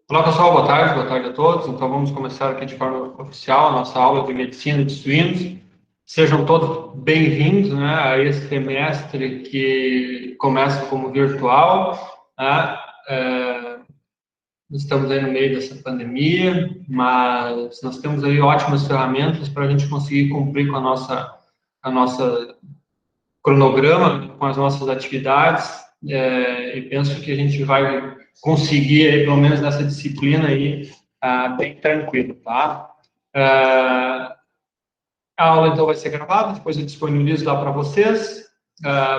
Olá pessoal, boa tarde a todos. Então vamos começar aqui de forma oficial a nossa aula de medicina de suínos. Sejam todos bem-vindos, né, a esse semestre que começa como virtual, né? Estamos aí no meio dessa pandemia, mas nós temos aí ótimas ferramentas para a gente conseguir cumprir com a nossa cronograma, com as nossas atividades, e penso que a gente vai conseguir, aí, pelo menos nessa disciplina aí, bem tranquilo, tá? A aula, então, vai ser gravada, depois eu disponibilizo lá para vocês.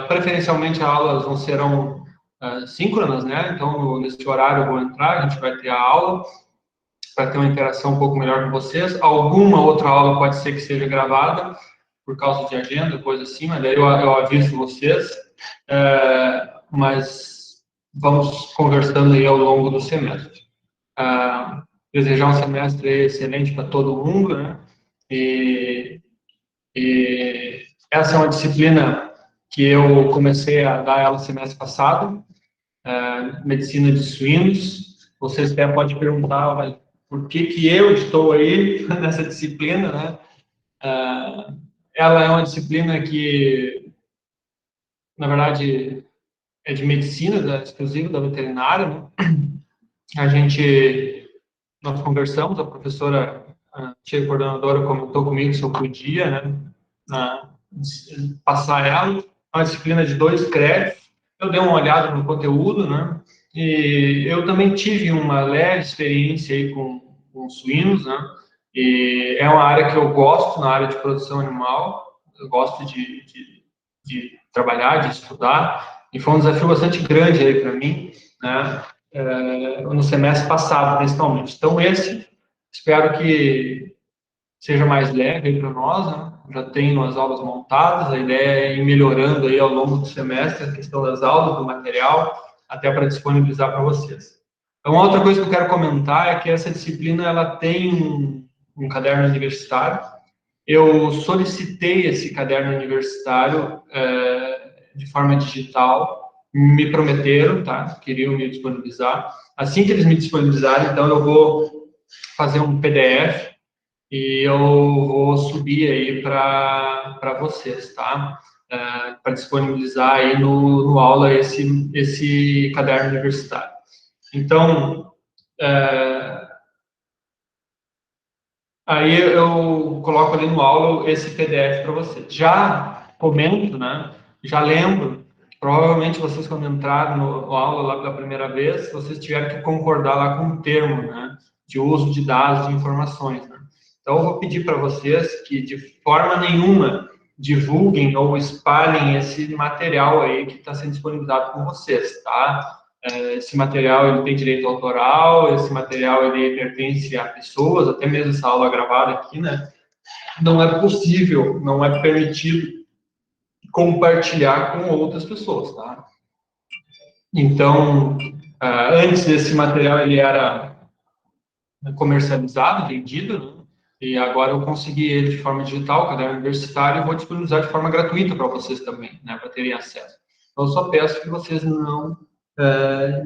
Preferencialmente, as aulas serão síncronas, né? Então, nesse horário eu vou entrar, a gente vai ter a aula, para ter uma interação um pouco melhor com vocês. Alguma outra aula pode ser que seja gravada, por causa de agenda, coisa assim, mas daí eu aviso vocês. Mas vamos conversando aí ao longo do semestre. Desejar um semestre excelente para todo mundo, né? E essa é uma disciplina que eu comecei a dar ela semestre passado, medicina de suínos. Vocês até podem perguntar, mas por que eu estou aí nessa disciplina, né? Ela é uma disciplina que, na verdade, é de medicina, exclusiva da veterinária, né? Nós conversamos, a professora, a tia coordenadora comentou comigo se eu podia, né, passar ela, uma disciplina de 2 créditos. Eu dei uma olhada no conteúdo, né, e eu também tive uma leve experiência aí com suínos, né, e é uma área que eu gosto, na área de produção animal, eu gosto de trabalhar, de estudar, e foi um desafio bastante grande aí para mim, né, no semestre passado, principalmente. Então, espero que seja mais leve para nós, né? Já tenho as aulas montadas, a ideia é ir melhorando aí ao longo do semestre a questão das aulas, do material, até para disponibilizar para vocês. Então, outra coisa que eu quero comentar é que essa disciplina ela tem um caderno universitário. Eu solicitei esse caderno universitário de forma digital, me prometeram, tá? Queriam me disponibilizar. Assim que eles me disponibilizarem, então eu vou fazer um PDF e eu vou subir aí para vocês, tá? Para disponibilizar aí no aula esse caderno universitário. Então, aí eu coloco ali no aula esse PDF para vocês. Já comento, né? Já lembro, provavelmente vocês quando entraram no aula lá pela primeira vez, vocês tiveram que concordar lá com o termo, né? De uso de dados, de informações, né? Então eu vou pedir para vocês que de forma nenhuma divulguem ou espalhem esse material aí que está sendo disponibilizado com vocês, tá? Esse material ele tem direito autoral, esse material ele pertence a pessoas, até mesmo essa aula gravada aqui, né? Não é possível, não é permitido compartilhar com outras pessoas, tá? Então, antes esse material ele era comercializado, vendido, né? E agora eu consegui ele de forma digital, caderno universitário, e vou disponibilizar de forma gratuita para vocês também, né? Para terem acesso. Então, eu só peço que vocês não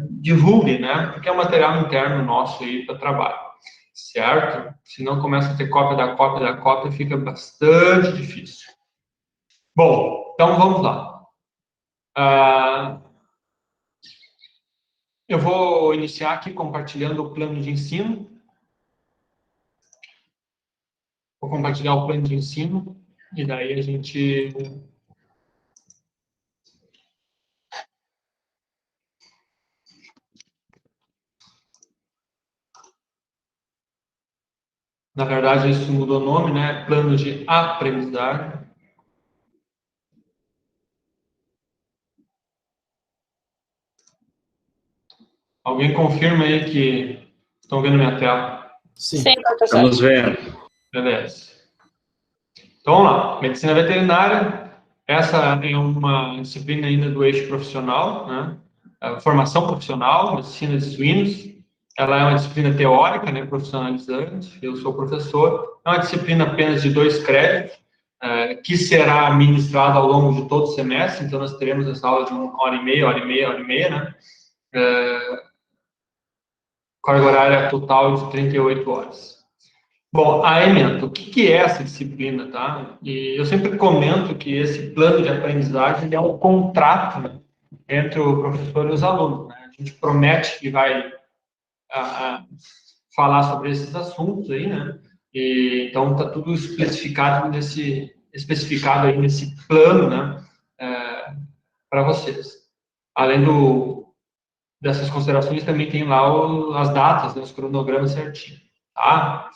divulguem, né? Porque é um material interno nosso aí para trabalho, certo? Se não começa a ter cópia da cópia da cópia, fica bastante difícil. Bom, então vamos lá. Eu vou iniciar aqui compartilhando o plano de ensino. Vou compartilhar o plano de ensino e daí a gente na verdade, isso mudou o nome, né? Plano de aprendizagem. Alguém confirma aí que estão vendo minha tela? Sim, Estamos vendo. Beleza. Então, vamos lá. Medicina veterinária. Essa é uma disciplina ainda do eixo profissional, né? Formação profissional, medicina de suínos. Ela é uma disciplina teórica, né? Profissionalizante. Eu sou professor. É uma disciplina apenas de 2 créditos, que será ministrada ao longo de todo o semestre. Então, nós teremos essa aula de 1 hora e meia, né? carga horária total de 38 horas. Bom, a ementa, o que é essa disciplina, tá? E eu sempre comento que esse plano de aprendizagem é um contrato, né, entre o professor e os alunos, né? A gente promete que vai falar sobre esses assuntos aí, né? E, então, está tudo especificado aí nesse plano, né? Para vocês. Além dessas considerações, também tem lá as datas, né, os cronogramas certinho, tá?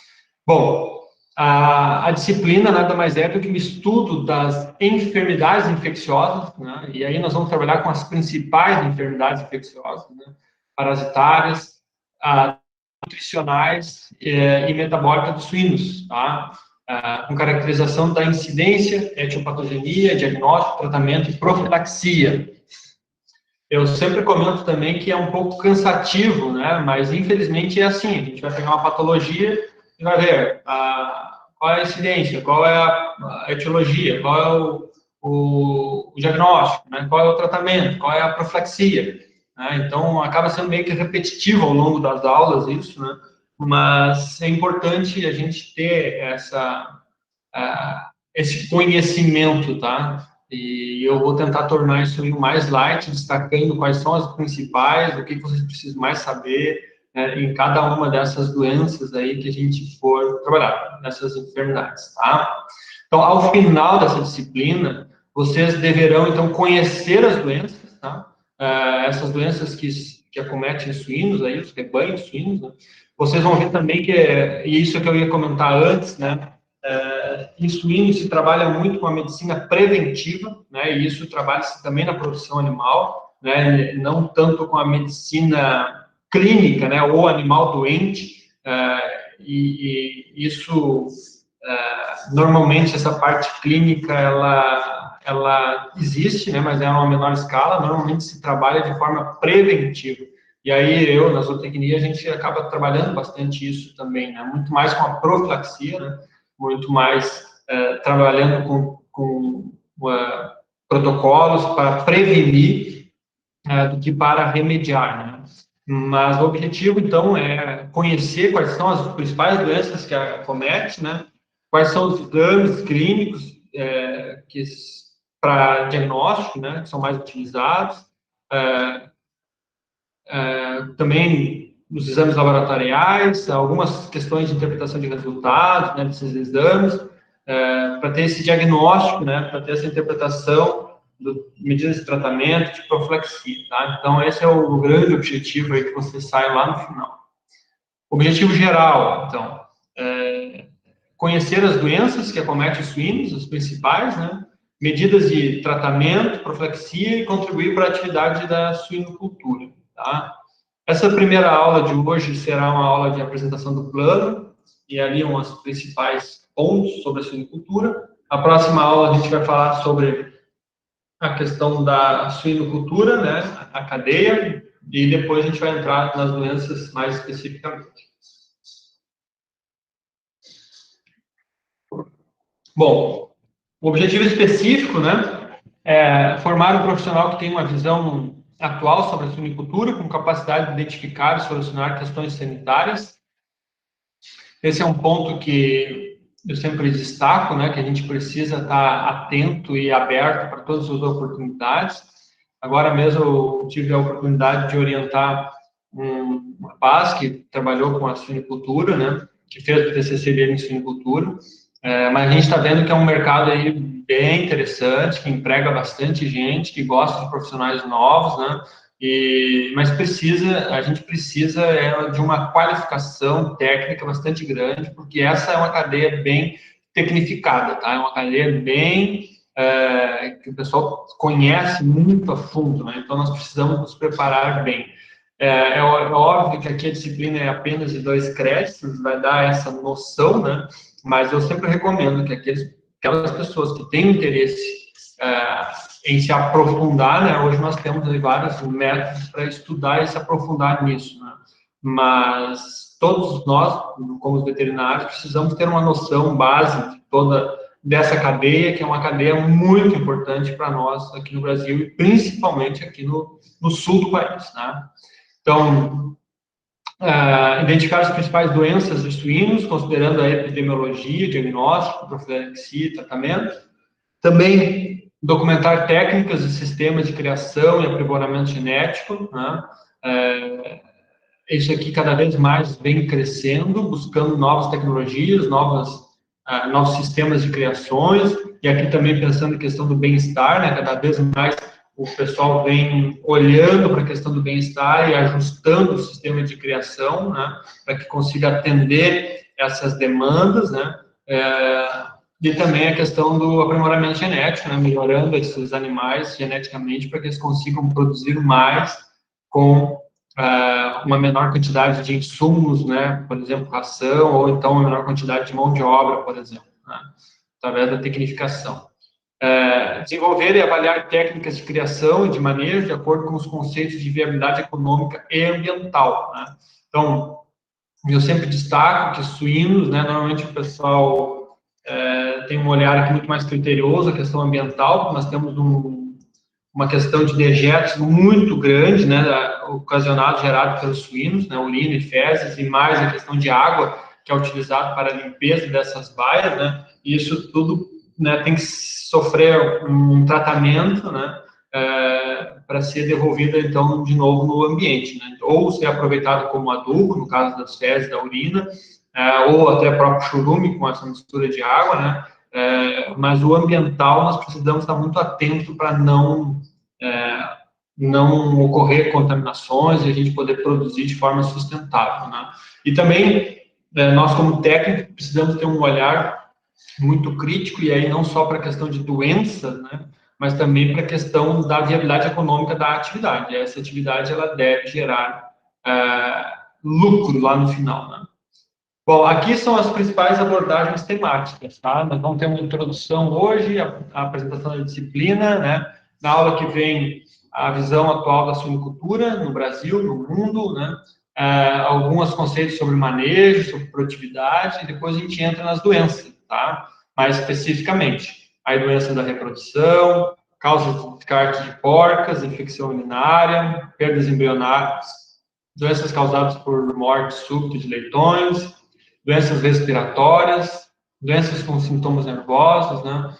Bom, a disciplina nada mais é do que o estudo das enfermidades infecciosas, né? E aí nós vamos trabalhar com as principais enfermidades infecciosas, né? Parasitárias, nutricionais e metabólicas dos suínos, tá? Com caracterização da incidência, etiopatogenia, diagnóstico, tratamento e profilaxia. Eu sempre comento também que é um pouco cansativo, né? Mas infelizmente é assim, a gente vai pegar uma patologia e vai ver qual é a incidência, qual é a etiologia, qual é o diagnóstico, né? Qual é o tratamento, qual é a profilaxia, né? Então, acaba sendo meio que repetitivo ao longo das aulas isso, né? Mas é importante a gente ter esse conhecimento, tá? E eu vou tentar tornar isso o mais light, destacando quais são as principais, o que vocês precisam mais saber, né, em cada uma dessas doenças aí que a gente for trabalhar, nessas enfermidades, tá? Então, ao final dessa disciplina, vocês deverão, então, conhecer as doenças, tá? Essas doenças que acometem os suínos, aí, os rebanhos suínos, né? Vocês vão ver também e isso é que eu ia comentar antes, né? Em suínos se trabalha muito com a medicina preventiva, né? E isso trabalha-se também na produção animal, né? Não tanto com a medicina clínica, né? Ou animal doente, e isso normalmente essa parte clínica ela existe, né? Mas é uma menor escala. Normalmente se trabalha de forma preventiva. E aí na zootecnia a gente acaba trabalhando bastante isso também, né? Muito mais com a profilaxia, né? Muito mais trabalhando com protocolos para prevenir do que para remediar, né? Mas o objetivo, então, é conhecer quais são as principais doenças que acomete, né? Quais são os exames clínicos para diagnóstico, né? Que são mais utilizados. Também os exames laboratoriais, algumas questões de interpretação de resultados, né, desses exames, para ter esse diagnóstico, né, para ter essa interpretação de medidas de tratamento, de profilaxia, tá? Então, esse é o grande objetivo aí que você sai lá no final. Objetivo geral, então, conhecer as doenças que acometem os suínos, as principais, né, medidas de tratamento, profilaxia e contribuir para a atividade da suinocultura, tá? Essa primeira aula de hoje será uma aula de apresentação do plano, e ali os principais pontos sobre a suinocultura. A próxima aula a gente vai falar sobre a questão da suinocultura, né, a cadeia, e depois a gente vai entrar nas doenças mais especificamente. Bom, o objetivo específico, né, é formar um profissional que tenha uma visão atual sobre a suinocultura, com capacidade de identificar e solucionar questões sanitárias. Esse é um ponto que eu sempre destaco, né, que a gente precisa estar atento e aberto para todas as oportunidades. Agora mesmo eu tive a oportunidade de orientar um rapaz que trabalhou com a suinocultura, né, que fez o TCC dele em suinocultura, mas a gente está vendo que é um mercado aí bem interessante, que emprega bastante gente, que gosta de profissionais novos, né, mas a gente precisa de uma qualificação técnica bastante grande, porque essa é uma cadeia bem tecnificada, tá? É uma cadeia bem que o pessoal conhece muito a fundo, né? Então nós precisamos nos preparar bem. É óbvio que aqui a disciplina é apenas de 2 créditos, vai dar essa noção, né? Mas eu sempre recomendo que aquelas pessoas que têm interesse em se aprofundar, né? Hoje nós temos aí vários métodos para estudar e se aprofundar nisso, né? Mas todos nós, como veterinários, precisamos ter uma noção base de toda dessa cadeia, que é uma cadeia muito importante para nós aqui no Brasil e principalmente aqui no sul do país, né? Então, Identificar as principais doenças dos suínos, considerando a epidemiologia, diagnóstico, profilaxia e tratamento. Também documentar técnicas e sistemas de criação e aprimoramento genético, né? Isso aqui cada vez mais vem crescendo, buscando novas tecnologias, novos sistemas de criações, e aqui também pensando em questão do bem-estar, né? Cada vez mais o pessoal vem olhando para a questão do bem-estar e ajustando o sistema de criação, né? Para que consiga atender essas demandas, né? E também a questão do aprimoramento genético, né? Melhorando esses animais geneticamente para que eles consigam produzir mais com uma menor quantidade de insumos, né, por exemplo, ração, ou então uma menor quantidade de mão de obra, por exemplo, né, através da tecnificação. Desenvolver e avaliar técnicas de criação e de manejo de acordo com os conceitos de viabilidade econômica e ambiental, né. Então, eu sempre destaco que suínos, né, normalmente o pessoal tem um olhar aqui muito mais criterioso, a questão ambiental, porque nós temos uma questão de dejetos muito grande, né, ocasionado, gerado pelos suínos, né, urina e fezes, e mais a questão de água, que é utilizado para a limpeza dessas baias, né, e isso tudo, né, tem que sofrer um tratamento, né, para ser devolvido, então, de novo no ambiente, né, ou ser aproveitado como adubo, no caso das fezes, da urina, ou até próprio churume com essa mistura de água, né, mas o ambiental nós precisamos estar muito atento para não ocorrer contaminações e a gente poder produzir de forma sustentável, né? E também nós como técnicos precisamos ter um olhar muito crítico e aí não só para a questão de doenças, né? Mas também para a questão da viabilidade econômica da atividade. Essa atividade ela deve gerar lucro lá no final, né? Bom, aqui são as principais abordagens temáticas, tá? Nós vamos ter uma introdução hoje, a apresentação da disciplina, né? Na aula que vem, a visão atual da suinocultura no Brasil, no mundo, né? Alguns conceitos sobre manejo, sobre produtividade, e depois a gente entra nas doenças, tá? Mais especificamente, a doença da reprodução, causas de descarte de porcas, infecção urinária, perdas embrionárias, doenças causadas por morte súbita de leitões, doenças respiratórias, doenças com sintomas nervosos, né?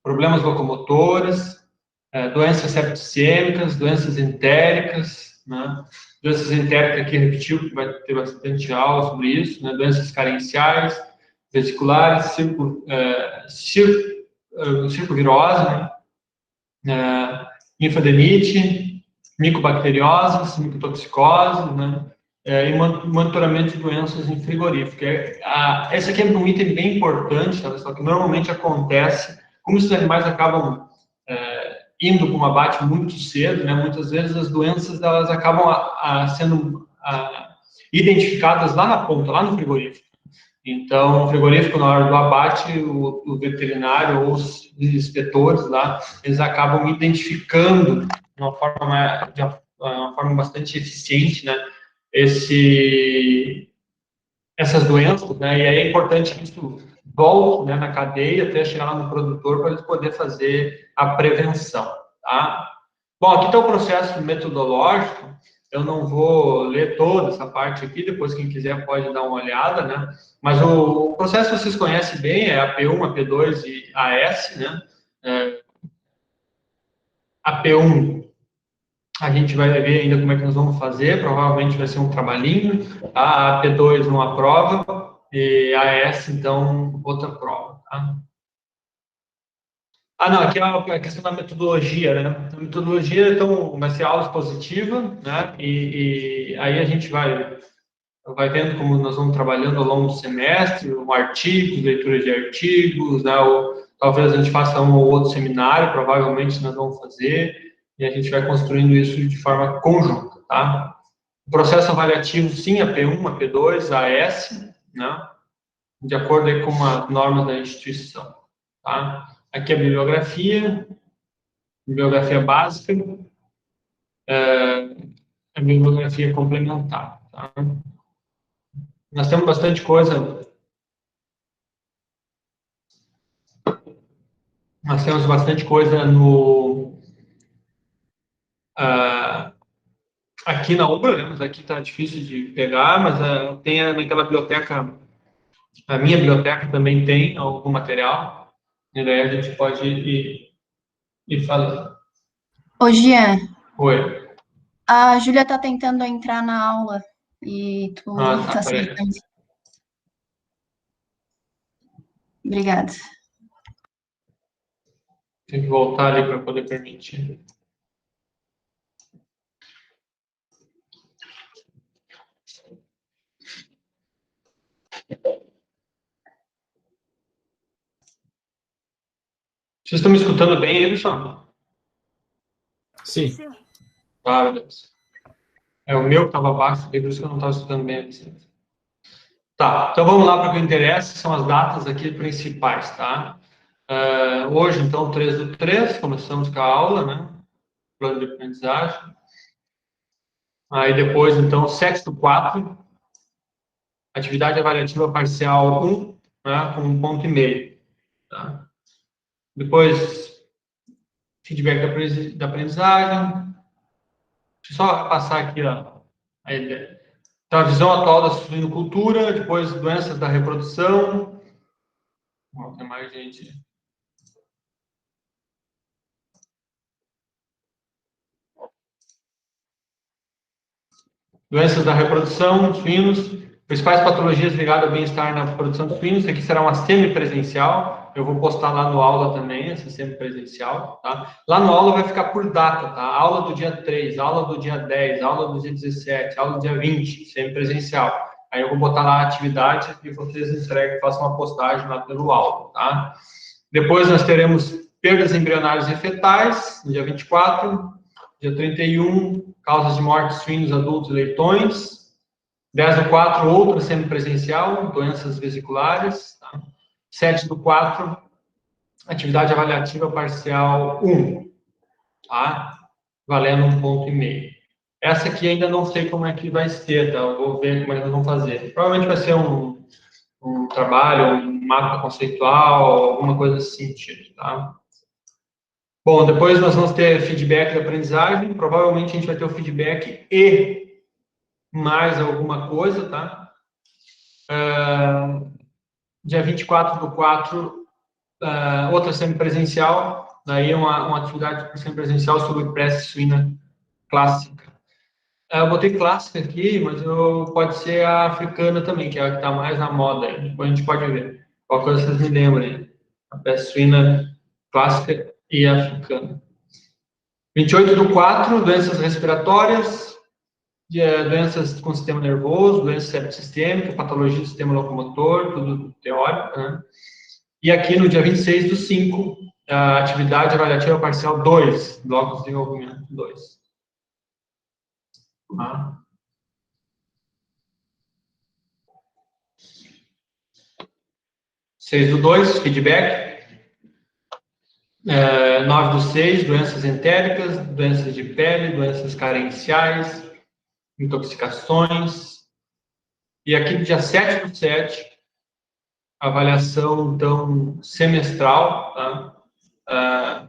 Problemas locomotores, doenças septicêmicas, doenças entéricas, né? Doenças entéricas aqui repetiu, que vai ter bastante aula sobre isso, né? Doenças carenciais, vesiculares, circovirose, linfadenite, micobacterioses, micotoxicose, né? E monitoramento de doenças em frigorífico. Esse aqui é um item bem importante, tá, só que normalmente acontece, como esses animais acabam indo para um abate muito cedo, né, muitas vezes as doenças elas acabam sendo identificadas lá na ponta, lá no frigorífico. Então, o frigorífico, na hora do abate, o veterinário ou os inspetores lá, eles acabam identificando de uma forma bastante eficiente, né, essas doenças, né, e aí é importante que isso volte, né, na cadeia até chegar lá no produtor para eles poderem fazer a prevenção, tá? Bom, aqui está o processo metodológico, eu não vou ler toda essa parte aqui, depois quem quiser pode dar uma olhada, né? Mas o processo vocês conhecem bem, é AP1, AP2 e AS, né? AP1, a gente vai ver ainda como é que nós vamos fazer, provavelmente vai ser um trabalhinho, tá? A AP2 uma prova, e a AS, então, outra prova, tá? Não, aqui é a questão da metodologia, né? A metodologia, então, vai ser aula expositiva, né? E aí a gente vai vendo como nós vamos trabalhando ao longo do semestre, um artigo, leitura de artigos, né? Ou talvez a gente faça um ou outro seminário, provavelmente nós vamos fazer, e a gente vai construindo isso de forma conjunta, tá? O processo avaliativo, sim, a P1, a P2, a AS, né? De acordo aí com as normas da instituição, tá? Aqui a bibliografia básica, a bibliografia complementar, tá? Nós temos bastante coisa, nós temos bastante coisa no aqui na Ubra, né? Mas aqui está difícil de pegar, mas tem naquela biblioteca, a minha biblioteca também tem algum material, e daí a gente pode ir falando. Ô, Jean, Oi. a Júlia tá tentando entrar na aula e tu Tá, tá sem. peraí. Obrigada. Tem que voltar ali para poder permitir. Vocês estão me escutando bem aí, pessoal? Sim. Tá, beleza. É o meu que estava baixo, por isso que eu não estava escutando bem aqui. Tá, então vamos lá para o que interessa, são as datas aqui principais, tá? Hoje, então, 3/3, começamos com a aula, né? Plano de aprendizagem. Aí depois, então, 7/4, atividade avaliativa parcial 1, né? Com 1,5 ponto. Tá? Depois, feedback da aprendizagem. Deixa eu só passar aqui a ideia. Então, a visão atual da suinocultura, depois doenças da reprodução. Bom, tem mais gente. Doenças da reprodução, suínos, principais patologias ligadas ao bem-estar na produção de suínos. Aqui será uma semipresencial. Eu vou postar lá no aula também, essa semipresencial. Tá? Lá no aula vai ficar por data, tá? Aula do dia 3, aula do dia 10, aula do dia 17, aula do dia 20, semipresencial. Aí eu vou botar lá a atividade e vocês entregam, façam uma postagem lá pelo aula, tá? Depois nós teremos perdas embrionárias e fetais, no dia 24, dia 31, causas de morte suínos adultos e leitões. 10/4, outra semipresencial, doenças vesiculares. Tá? 7/4, atividade avaliativa parcial 1, tá? Valendo 1,5 ponto. Essa aqui ainda não sei como é que vai ser, tá? Eu vou ver como é que nós vamos fazer. Provavelmente vai ser um trabalho, um mapa conceitual, alguma coisa nesse sentido, tá? Bom, depois nós vamos ter feedback da aprendizagem. Provavelmente a gente vai ter o feedback e mais alguma coisa, tá? Dia 24/4, outra semipresencial. Daí uma atividade semipresencial sobre prece suína clássica. Eu botei clássica aqui, mas pode ser a africana também, que é a que está mais na moda. Depois a gente pode ver. Qual coisa vocês me lembrem? A prece suína clássica e africana. 28/4, doenças respiratórias, doenças com sistema nervoso, doença septicêmica, patologia do sistema locomotor, tudo teórico, né? E aqui no dia 26/5, a atividade avaliativa parcial 2, bloco de desenvolvimento 2. Tá? 6/2, feedback. 9/6, doenças entéricas, doenças de pele, doenças carenciais, intoxicações. E aqui no dia 7/7, avaliação, então, semestral, tá?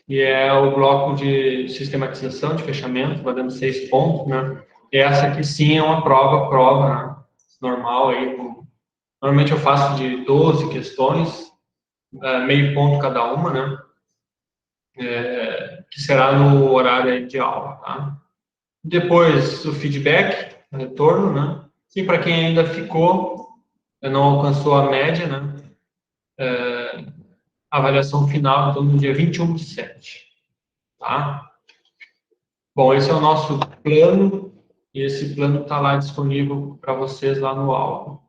E é o bloco de sistematização, de fechamento, vai dando 6 pontos, né? E essa aqui sim é uma prova, né? Normal aí. Normalmente eu faço de 12 questões, meio ponto cada uma, né? Que será no horário de aula, tá? Depois o feedback, o retorno, né? E para quem ainda ficou, não alcançou a média, né? Avaliação final, então, no dia 21/7, tá? Bom, esse é o nosso plano, e esse plano está lá disponível para vocês lá no aula.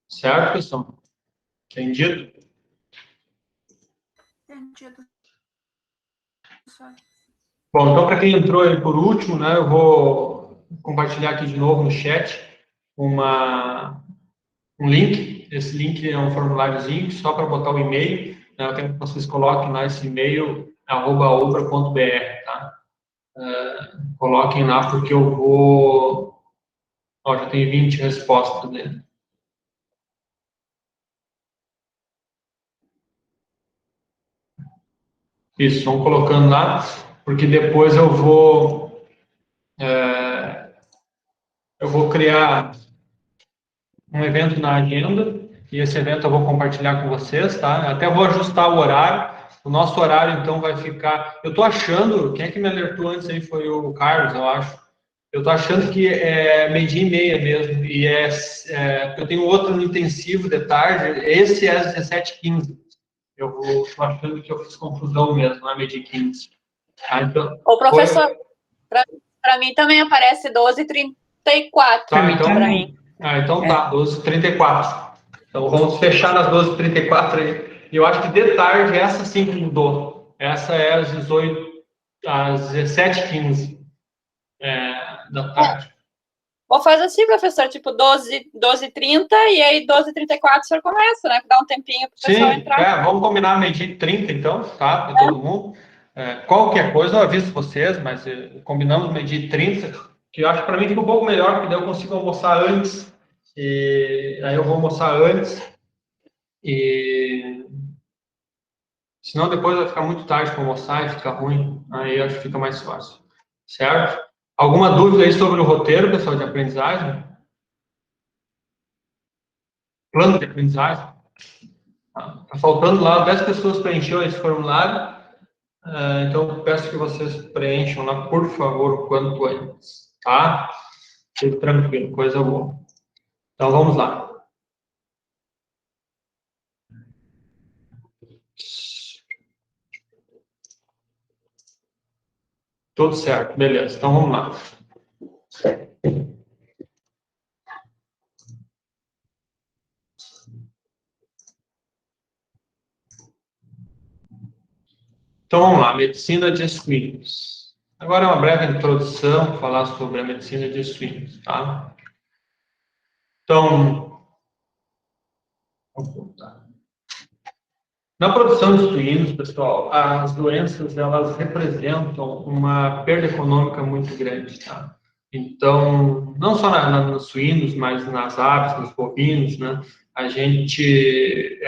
Certo, pessoal? Entendido? Entendido. Bom, então, para quem entrou aí por último, né, eu vou compartilhar aqui de novo no chat um link. Esse link é um formuláriozinho só para botar o e-mail, né? Eu quero que vocês coloquem lá esse e-mail, @ubra.br, tá? Coloquem lá, porque eu vou... Ó, já tem 20 respostas dele. Isso, vão colocando lá, porque depois eu vou criar um evento na agenda, e esse evento eu vou compartilhar com vocês, tá? Até vou ajustar o horário. O nosso horário, então, vai ficar... Eu tô achando... Quem é que me alertou antes aí? Foi o Carlos, eu acho. Eu tô achando que é 12h30 mesmo, e eu tenho outro no intensivo de tarde, esse é às 17h15. Tô achando que eu fiz confusão mesmo, não é 12h15. Ah, então, Ô, professor, para mim também aparece 12h34. Tá, então, para mim. Então tá, 12h34. Então vamos fechar nas 12h34 aí. E eu acho que de tarde, essa sim que mudou. Essa é às 17h15 da tarde. Vou fazer assim, professor, tipo 12h30 e aí 12h34 o senhor começa, né? Dá um tempinho para o pessoal entrar. Vamos combinar 12h30 então, tá? Para todo mundo. Qualquer coisa eu aviso vocês, mas combinamos 12h30, que eu acho que para mim fica um pouco melhor, porque daí eu consigo almoçar antes. E aí eu vou almoçar antes. E senão depois vai ficar muito tarde para almoçar e fica ruim. Aí eu acho que fica mais fácil. Certo? Alguma dúvida aí sobre o roteiro, pessoal, de aprendizagem? Plano de aprendizagem? Tá faltando lá, 10 pessoas preencheram esse formulário. Então, peço que vocês preencham lá, por favor, o quanto antes, tá? Fique tranquilo, coisa boa. Então, vamos lá. Tudo certo, beleza. Então, vamos lá. Então, vamos lá. Medicina de suínos. Agora é uma breve introdução, falar sobre a medicina de suínos, tá? Então, vamos voltar. Na produção de suínos, pessoal, as doenças, elas representam uma perda econômica muito grande, tá? Então, não só nos suínos, mas nas aves, nos bovinos, né? A gente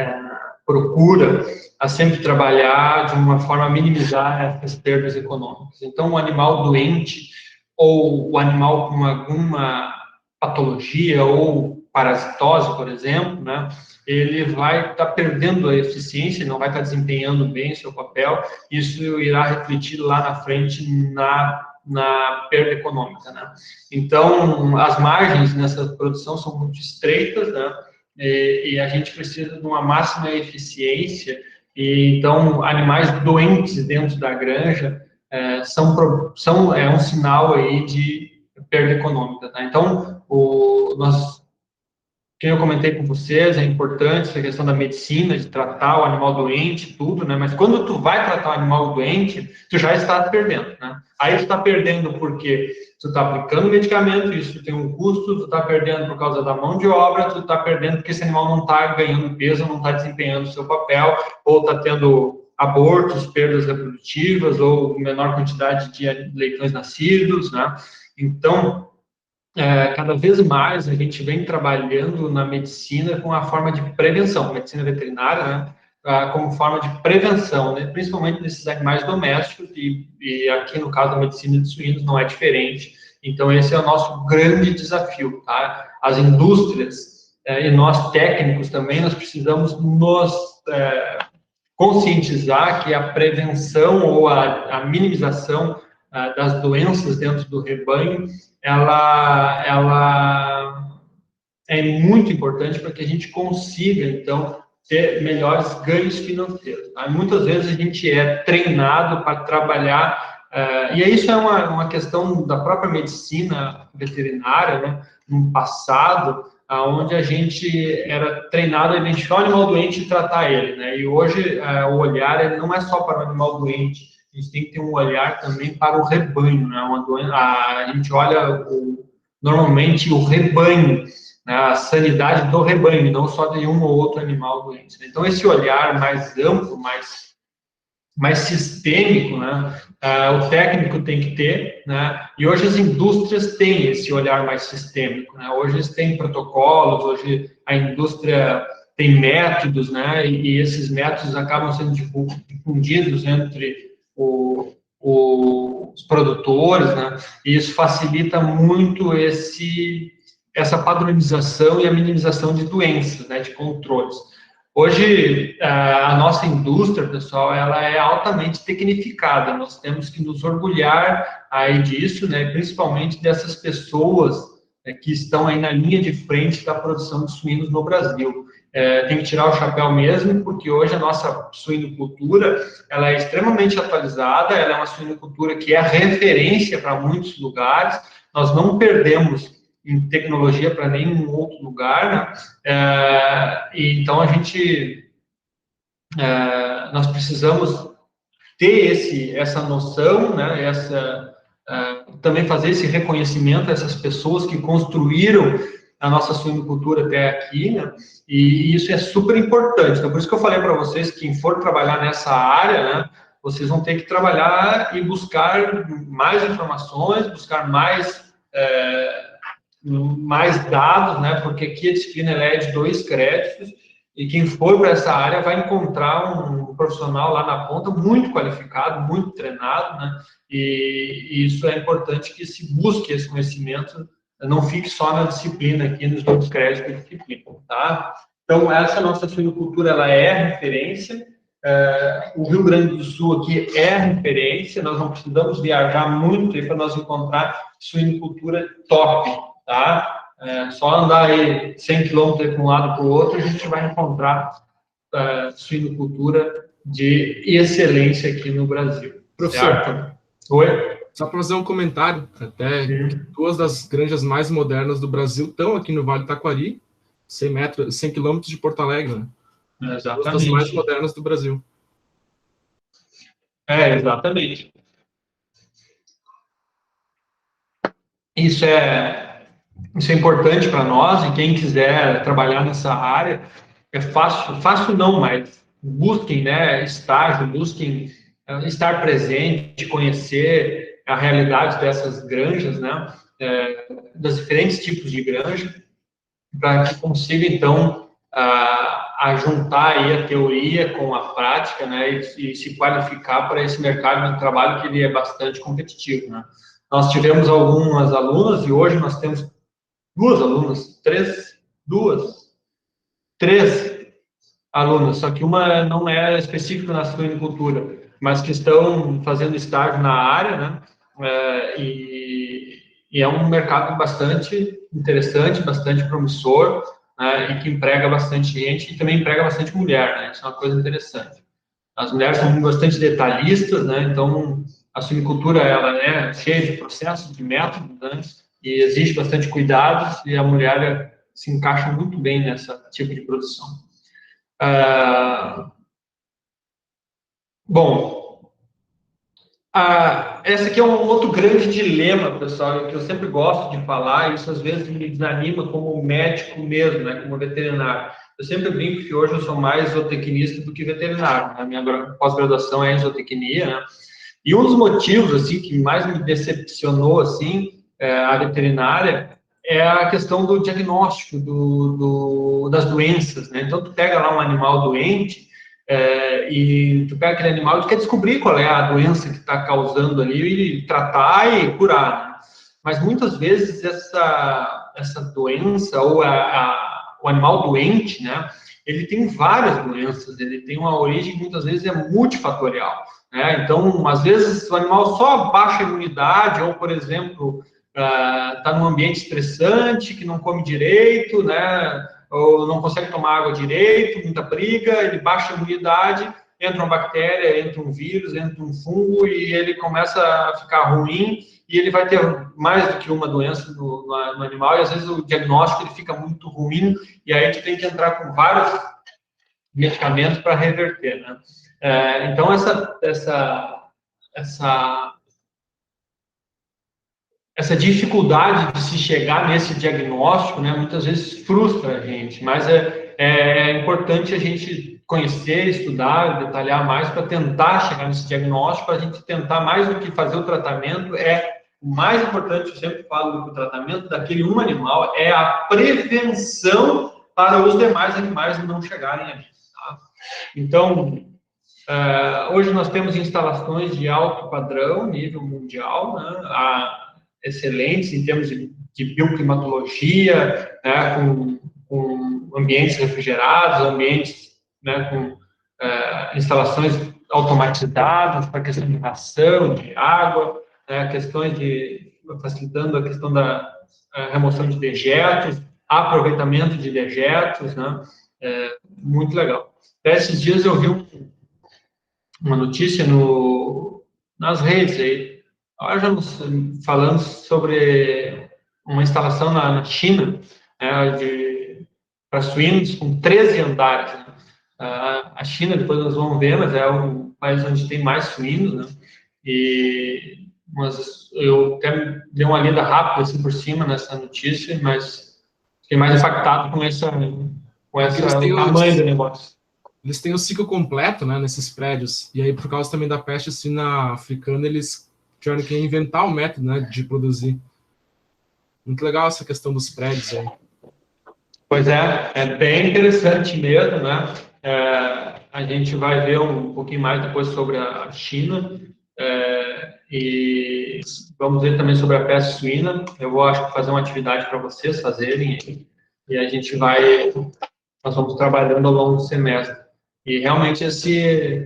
procura sempre trabalhar de uma forma a minimizar essas perdas econômicas. Então, o animal doente ou o animal com alguma patologia ou parasitose, por exemplo, né? Ele vai estar perdendo a eficiência, não vai estar desempenhando bem seu papel, isso irá refletir lá na frente na perda econômica, né? Então, as margens nessa produção são muito estreitas, né? E a gente precisa de uma máxima eficiência, e então animais doentes dentro da granja são um sinal aí de perda econômica, tá? Então, quem eu comentei com vocês, é importante essa questão da medicina, de tratar o animal doente, tudo, né? Mas quando tu vai tratar o animal doente, tu já está perdendo, né? Aí tu está perdendo porque tu está aplicando medicamento, isso tem um custo, tu está perdendo por causa da mão de obra, tu está perdendo porque esse animal não está ganhando peso, não está desempenhando o seu papel, ou está tendo abortos, perdas reprodutivas, ou menor quantidade de leitões nascidos, né? Então, cada vez mais a gente vem trabalhando na medicina com a forma de prevenção, medicina veterinária, né, como forma de prevenção, né, principalmente nesses animais domésticos, e aqui no caso da medicina de suínos não é diferente. Então esse é o nosso grande desafio, tá? As indústrias e nós técnicos também, nós precisamos nos conscientizar que a prevenção ou a minimização das doenças dentro do rebanho, ela é muito importante para que a gente consiga, então, ter melhores ganhos financeiros. Tá? Muitas vezes a gente é treinado para trabalhar, e isso é uma questão da própria medicina veterinária, né? No passado, onde a gente era treinado a identificar o animal doente e tratar ele, né? E hoje o olhar ele não é só para o animal doente, a gente tem que ter um olhar também para o rebanho, né? A gente olha normalmente o rebanho, né? A sanidade do rebanho, não só de um ou outro animal doente. Então esse olhar mais amplo, mais sistêmico, né? O técnico tem que ter, né? E hoje as indústrias têm esse olhar mais sistêmico, né? Hoje eles têm protocolos, hoje a indústria tem métodos, né, e esses métodos acabam sendo difundidos entre os produtores, né, e isso facilita muito essa padronização e a minimização de doenças, né, de controles. Hoje, a nossa indústria, pessoal, ela é altamente tecnificada, nós temos que nos orgulhar aí disso, né, principalmente dessas pessoas que estão aí na linha de frente da produção de suínos no Brasil. Tem que tirar o chapéu mesmo, porque hoje a nossa suinocultura, ela é extremamente atualizada, ela é uma suinocultura que é referência para muitos lugares, nós não perdemos em tecnologia para nenhum outro lugar, né? Então nós precisamos ter essa noção, né? Também fazer esse reconhecimento a essas pessoas que construíram a nossa suinocultura até aqui, né? E isso é super importante. Então, por isso que eu falei para vocês que quem for trabalhar nessa área, né, vocês vão ter que trabalhar e buscar mais informações, buscar mais dados, né? Porque aqui a disciplina é de 2 créditos e quem for para essa área vai encontrar um profissional lá na ponta muito qualificado, muito treinado, né? E isso é importante que se busque esse conhecimento, não fique só na disciplina aqui, nos 2 créditos de disciplina, tá? Então, essa nossa suinocultura, ela é referência, o Rio Grande do Sul aqui é referência, nós não precisamos viajar muito para nós encontrar suinocultura top, tá? Só andar aí 100 quilômetros de um lado para o outro, a gente vai encontrar suinocultura de excelência aqui no Brasil. Professor, certo? Oi? Só para fazer um comentário, até 2 das granjas mais modernas do Brasil estão aqui no Vale do Taquari, 100 quilômetros de Porto Alegre, né? Exatamente. 2 das mais modernas do Brasil. Exatamente. Isso é importante para nós, e quem quiser trabalhar nessa área, é fácil não, mas busquem, né, estágio, busquem estar presente, conhecer a realidade dessas granjas, né, dos diferentes tipos de granja, para que consiga, então, juntar aí a teoria com a prática, né, e se qualificar para esse mercado de trabalho que ele é bastante competitivo, né. Nós tivemos algumas alunas e hoje nós temos 2 alunas, 3 alunas, só que uma não é específica na suinocultura, mas que estão fazendo estágio na área, né? E é um mercado bastante interessante, bastante promissor, né? E que emprega bastante gente e também emprega bastante mulher, né? Isso é uma coisa interessante. As mulheres são bastante detalhistas, né? Então, a suinocultura, ela é cheia de processos, de métodos, né? E exige bastante cuidados, e a mulher se encaixa muito bem nesse tipo de produção. Bom, esse aqui é um outro grande dilema, pessoal, que eu sempre gosto de falar, e isso às vezes me desanima como médico mesmo, né, como veterinário. Eu sempre brinco que hoje eu sou mais zootecnista do que veterinário, né? A minha pós-graduação é em zootecnia, né? E um dos motivos, assim, que mais me decepcionou, assim, a veterinária, é a questão do diagnóstico das doenças, né? Então, tu pega lá um animal doente, e tu pega aquele animal e tu quer descobrir qual é a doença que está causando ali, e tratar e curar, né? Mas muitas vezes essa doença, ou o animal doente, né, ele tem várias doenças, ele tem uma origem, muitas vezes, multifatorial, né? Então, às vezes, o animal só baixa a imunidade, ou, por exemplo, está num ambiente estressante, que não come direito, né, ou não consegue tomar água direito, muita briga, ele baixa a imunidade, entra uma bactéria, entra um vírus, entra um fungo, e ele começa a ficar ruim, e ele vai ter mais do que uma doença no animal, e às vezes o diagnóstico ele fica muito ruim, e aí tu tem que entrar com vários medicamentos para reverter, né? Então, essa dificuldade de se chegar nesse diagnóstico, né, muitas vezes frustra a gente, mas é importante a gente conhecer, estudar, detalhar mais para tentar chegar nesse diagnóstico, para a gente tentar, mais do que fazer o tratamento, o mais importante, eu sempre falo do que o tratamento daquele animal é a prevenção para os demais animais não chegarem ali. Tá? Então, hoje nós temos instalações de alto padrão, nível mundial, né, excelentes em termos de bioclimatologia, né, com ambientes refrigerados, ambientes, né, com instalações automatizadas para questão de ração, de água, né, questões facilitando a questão da remoção de dejetos, aproveitamento de dejetos, né, muito legal. Esses dias eu vi uma notícia nas redes aí, falando sobre uma instalação na China, né, para suínos com 13 andares. Né? A China, depois nós vamos ver, mas é o país onde tem mais suínos, né? Mas eu até dei uma lida rápida assim por cima nessa notícia, mas fiquei mais impactado com o tamanho do negócio. Eles têm o ciclo completo, né, nesses prédios, e aí por causa também da peste suína africana, eles tiveram que inventar um método, né, de produzir. Muito legal essa questão dos prédios aí. Pois é bem interessante mesmo, né? A gente vai ver um pouquinho mais depois sobre a China, e vamos ver também sobre a peste suína. Eu vou, acho que, fazer uma atividade para vocês fazerem, e nós vamos trabalhando ao longo do semestre. E realmente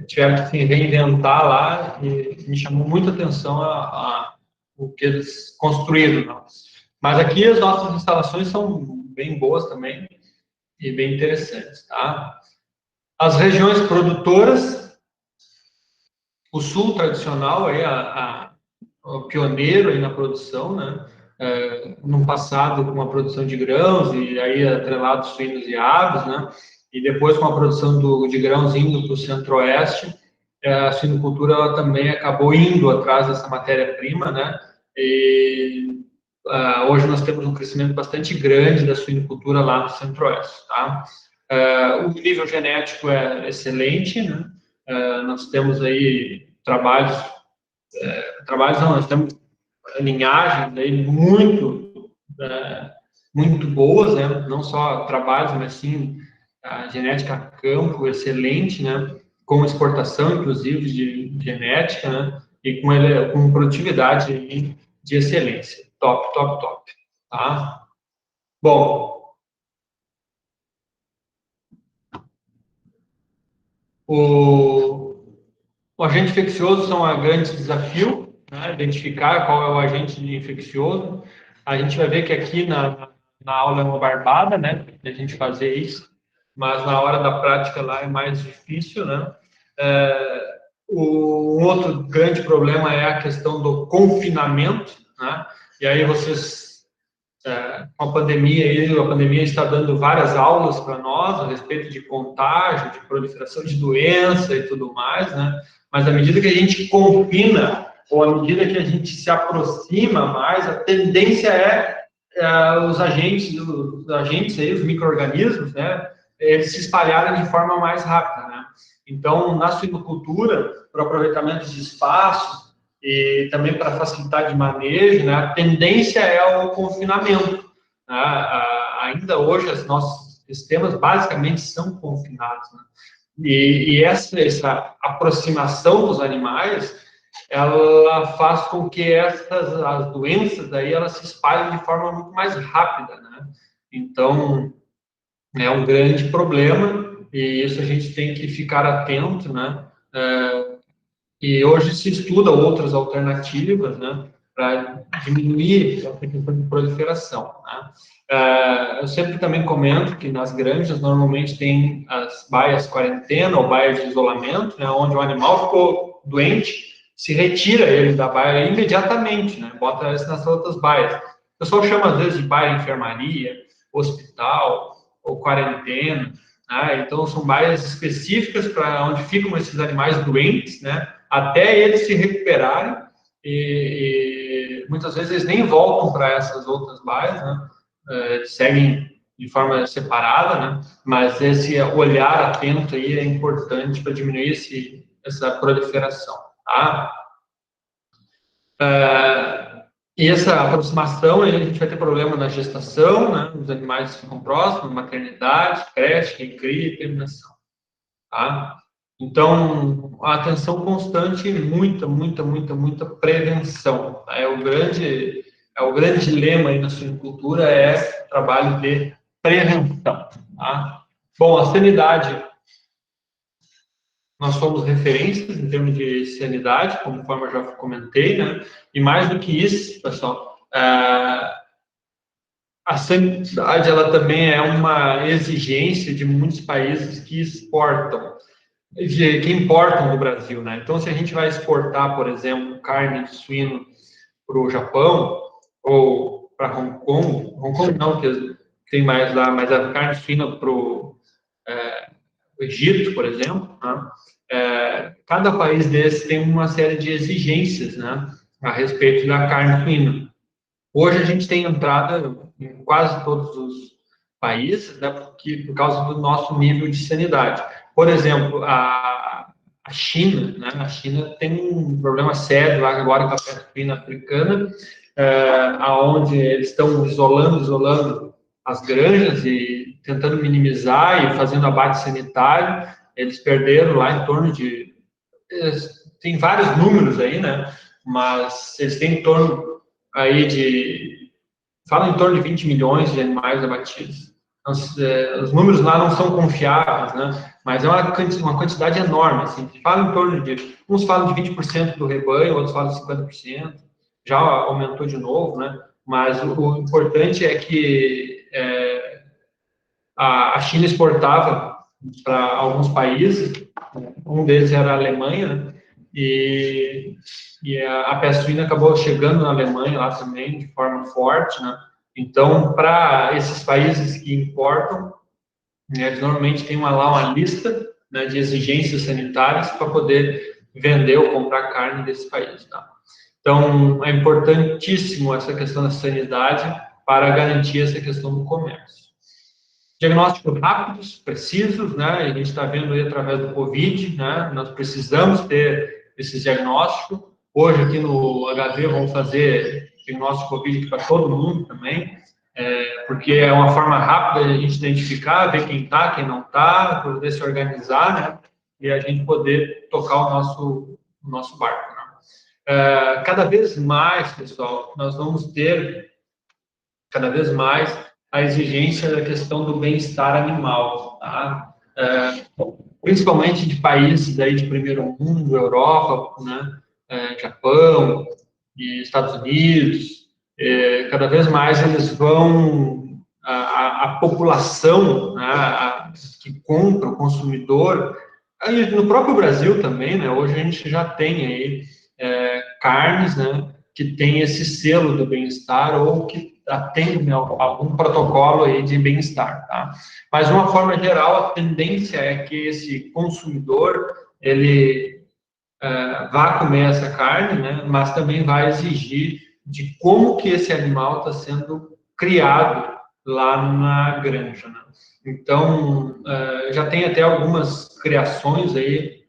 tiveram que se reinventar lá, e me chamou muita atenção o que eles construíram. Não? Mas aqui as nossas instalações são bem boas também e bem interessantes, tá? As regiões produtoras, o sul tradicional aí o pioneiro aí na produção, né? No passado com a produção de grãos e aí atrelado suínos e aves, né? E depois com a produção de grãos indo para o centro-oeste, a suinocultura ela também acabou indo atrás dessa matéria-prima, né? E hoje nós temos um crescimento bastante grande da suinocultura lá no centro-oeste, tá? O nível genético é excelente, né? Nós temos aí nós temos linhagens aí muito boas, né? Não só trabalhos, mas sim a genética a campo excelente, né? Com exportação, inclusive, de genética, né? E com produtividade de excelência. Top, top, top. Tá? Bom, o agente infeccioso são um grande desafio, né? Identificar qual é o agente infeccioso. A gente vai ver que aqui na aula é uma barbada, né? A gente fazer isso, mas na hora da prática lá é mais difícil, né? O outro grande problema é a questão do confinamento, né? E aí com a pandemia está dando várias aulas para nós a respeito de contágio, de proliferação de doença e tudo mais, né? Mas à medida que a gente confina, ou à medida que a gente se aproxima mais, a tendência os agentes aí, os micro-organismos, né? Eles se espalharem de forma mais rápida, né? Então, na suinocultura, para o aproveitamento de espaço e também para facilitar de manejo, né, a tendência é o confinamento. Né? Ainda hoje, os nossos sistemas basicamente são confinados. Né? E essa aproximação dos animais, ela faz com que as doenças aí, elas se espalhem de forma muito mais rápida. Né? Então, é um grande problema. E isso a gente tem que ficar atento, né? E hoje se estuda outras alternativas, né? Para diminuir a questão de proliferação, né? Eu sempre também comento que nas granjas normalmente tem as baias quarentena ou baias de isolamento, né? Onde o animal ficou doente, se retira ele da baia imediatamente, né? Bota eles nas outras baias. O pessoal chama às vezes de baia enfermaria, hospital ou quarentena. Então, são baias específicas para onde ficam esses animais doentes, né? Até eles se recuperarem e muitas vezes eles nem voltam para essas outras baias, né? Seguem de forma separada, né? Mas esse olhar atento aí é importante para diminuir essa proliferação, tá? E essa aproximação, a gente vai ter problema na gestação, né? Os animais ficam próximos, maternidade, creche, quem cria e terminação. Tá? Então, a atenção constante e muita prevenção. Tá? É o grande lema aí na suinocultura, é o trabalho de prevenção. Tá? Bom, a sanidade, nós somos referências em termos de sanidade, conforme eu já comentei, né? E mais do que isso, pessoal, a sanidade, ela também é uma exigência de muitos países que exportam, que importam do Brasil, né? Então, se a gente vai exportar, por exemplo, carne de suíno para o Japão ou para Hong Kong não, que tem mais lá, mas a carne de suíno para o Egito, por exemplo, né? Cada país desse tem uma série de exigências, né, a respeito da carne suína. Hoje a gente tem entrada em quase todos os países, né, por causa do nosso nível de sanidade. Por exemplo, a China, né, a China tem um problema sério lá agora com a peste suína africana, aonde eles estão isolando as granjas e tentando minimizar e fazendo abate sanitário. Eles perderam lá em torno de... Tem vários números aí, né? Mas eles têm em torno aí de... Falam em torno de 20 milhões de animais abatidos. Então, os números lá não são confiáveis, né? Mas é uma quantidade enorme, assim. Falam em torno de... Uns falam de 20% do rebanho, outros falam de 50%. Já aumentou de novo, né? Mas o importante é que a China exportava para alguns países, um deles era a Alemanha, né? E a peste suína acabou chegando na Alemanha lá também, de forma forte, né? Então, para esses países que importam, né, eles normalmente têm lá uma lista, né, de exigências sanitárias para poder vender ou comprar carne desse país, tá? Então, é importantíssimo essa questão da sanidade para garantir essa questão do comércio. Diagnósticos rápidos, precisos, né? A gente está vendo aí através do Covid, né? Nós precisamos ter esses diagnósticos. Hoje, aqui no HV, vamos fazer diagnóstico Covid para todo mundo também, porque é uma forma rápida de a gente identificar, ver quem está, quem não está, poder se organizar, né? E a gente poder tocar o nosso barco, né? Cada vez mais, pessoal, nós vamos ter cada vez mais a exigência da questão do bem-estar animal, tá? Principalmente de países aí de primeiro mundo, Europa, né? Japão e Estados Unidos, cada vez mais eles vão, a população, né, que compra, o consumidor, aí no próprio Brasil também, né? Hoje a gente já tem aí carnes, né, que tem esse selo do bem-estar ou que atende algum protocolo aí de bem-estar, tá? Mas, de uma forma geral, a tendência é que esse consumidor, ele vá comer essa carne, né? Mas também vai exigir de como que esse animal está sendo criado lá na granja, né? Então, já tem até algumas criações aí,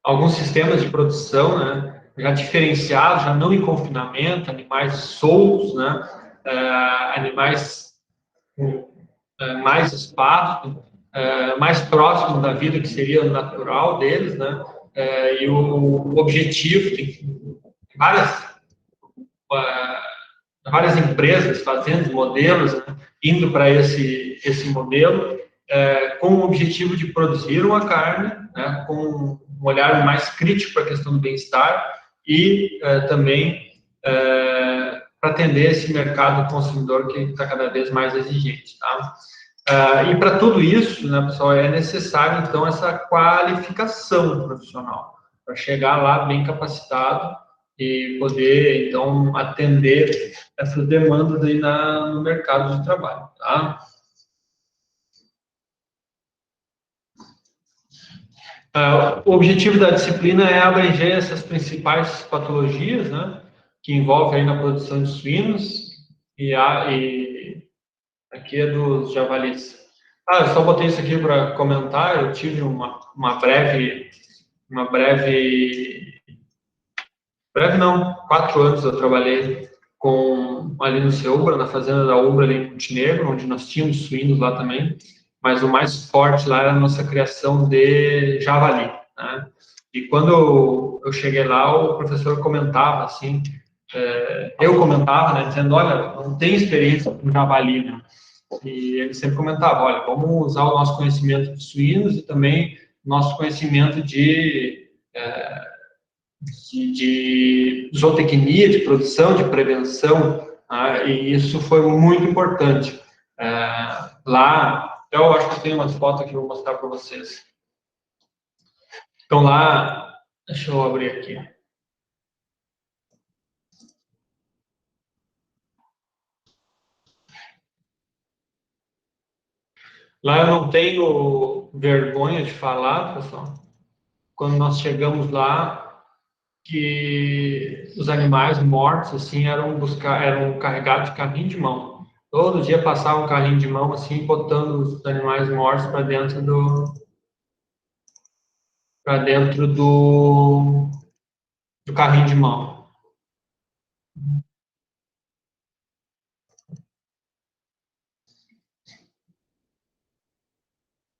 alguns sistemas de produção, né, já diferenciados, já não em confinamento, animais soltos, né, animais com mais espaço, mais próximo da vida que seria o natural deles, né, e o objetivo, tem várias empresas fazendo modelos, né, indo para esse modelo, com o objetivo de produzir uma carne, né, com um olhar mais crítico para a questão do bem-estar e também para atender esse mercado consumidor que está cada vez mais exigente, tá? E para tudo isso, né, pessoal, é necessário, então, essa qualificação profissional, para chegar lá bem capacitado e poder, então, atender essas demandas aí no mercado de trabalho, tá? O objetivo da disciplina é abranger essas principais patologias, né, que envolvem aí na produção de suínos e aqui é dos javalis. Eu só botei isso aqui para comentar. Eu tive uma breve Breve não, 4 anos eu trabalhei ali no Seubra, na fazenda da Ubra, ali em Montenegro, onde nós tínhamos suínos lá também, mas o mais forte lá era a nossa criação de javali, né? E quando eu cheguei lá, o professor comentava, assim, eu comentava, né, dizendo, olha, não tem experiência com javali, né? E ele sempre comentava, olha, vamos usar o nosso conhecimento de suínos e também nosso conhecimento de zootecnia, de produção, de prevenção, e isso foi muito importante. Lá, eu acho que eu tenho umas fotos que eu vou mostrar para vocês. Então lá, deixa eu abrir aqui. Lá eu não tenho vergonha de falar, pessoal, quando nós chegamos lá, que os animais mortos, assim, eram carregados de carrinho de mão. Todo dia passava um carrinho de mão, assim, botando os animais mortos para dentro do carrinho de mão.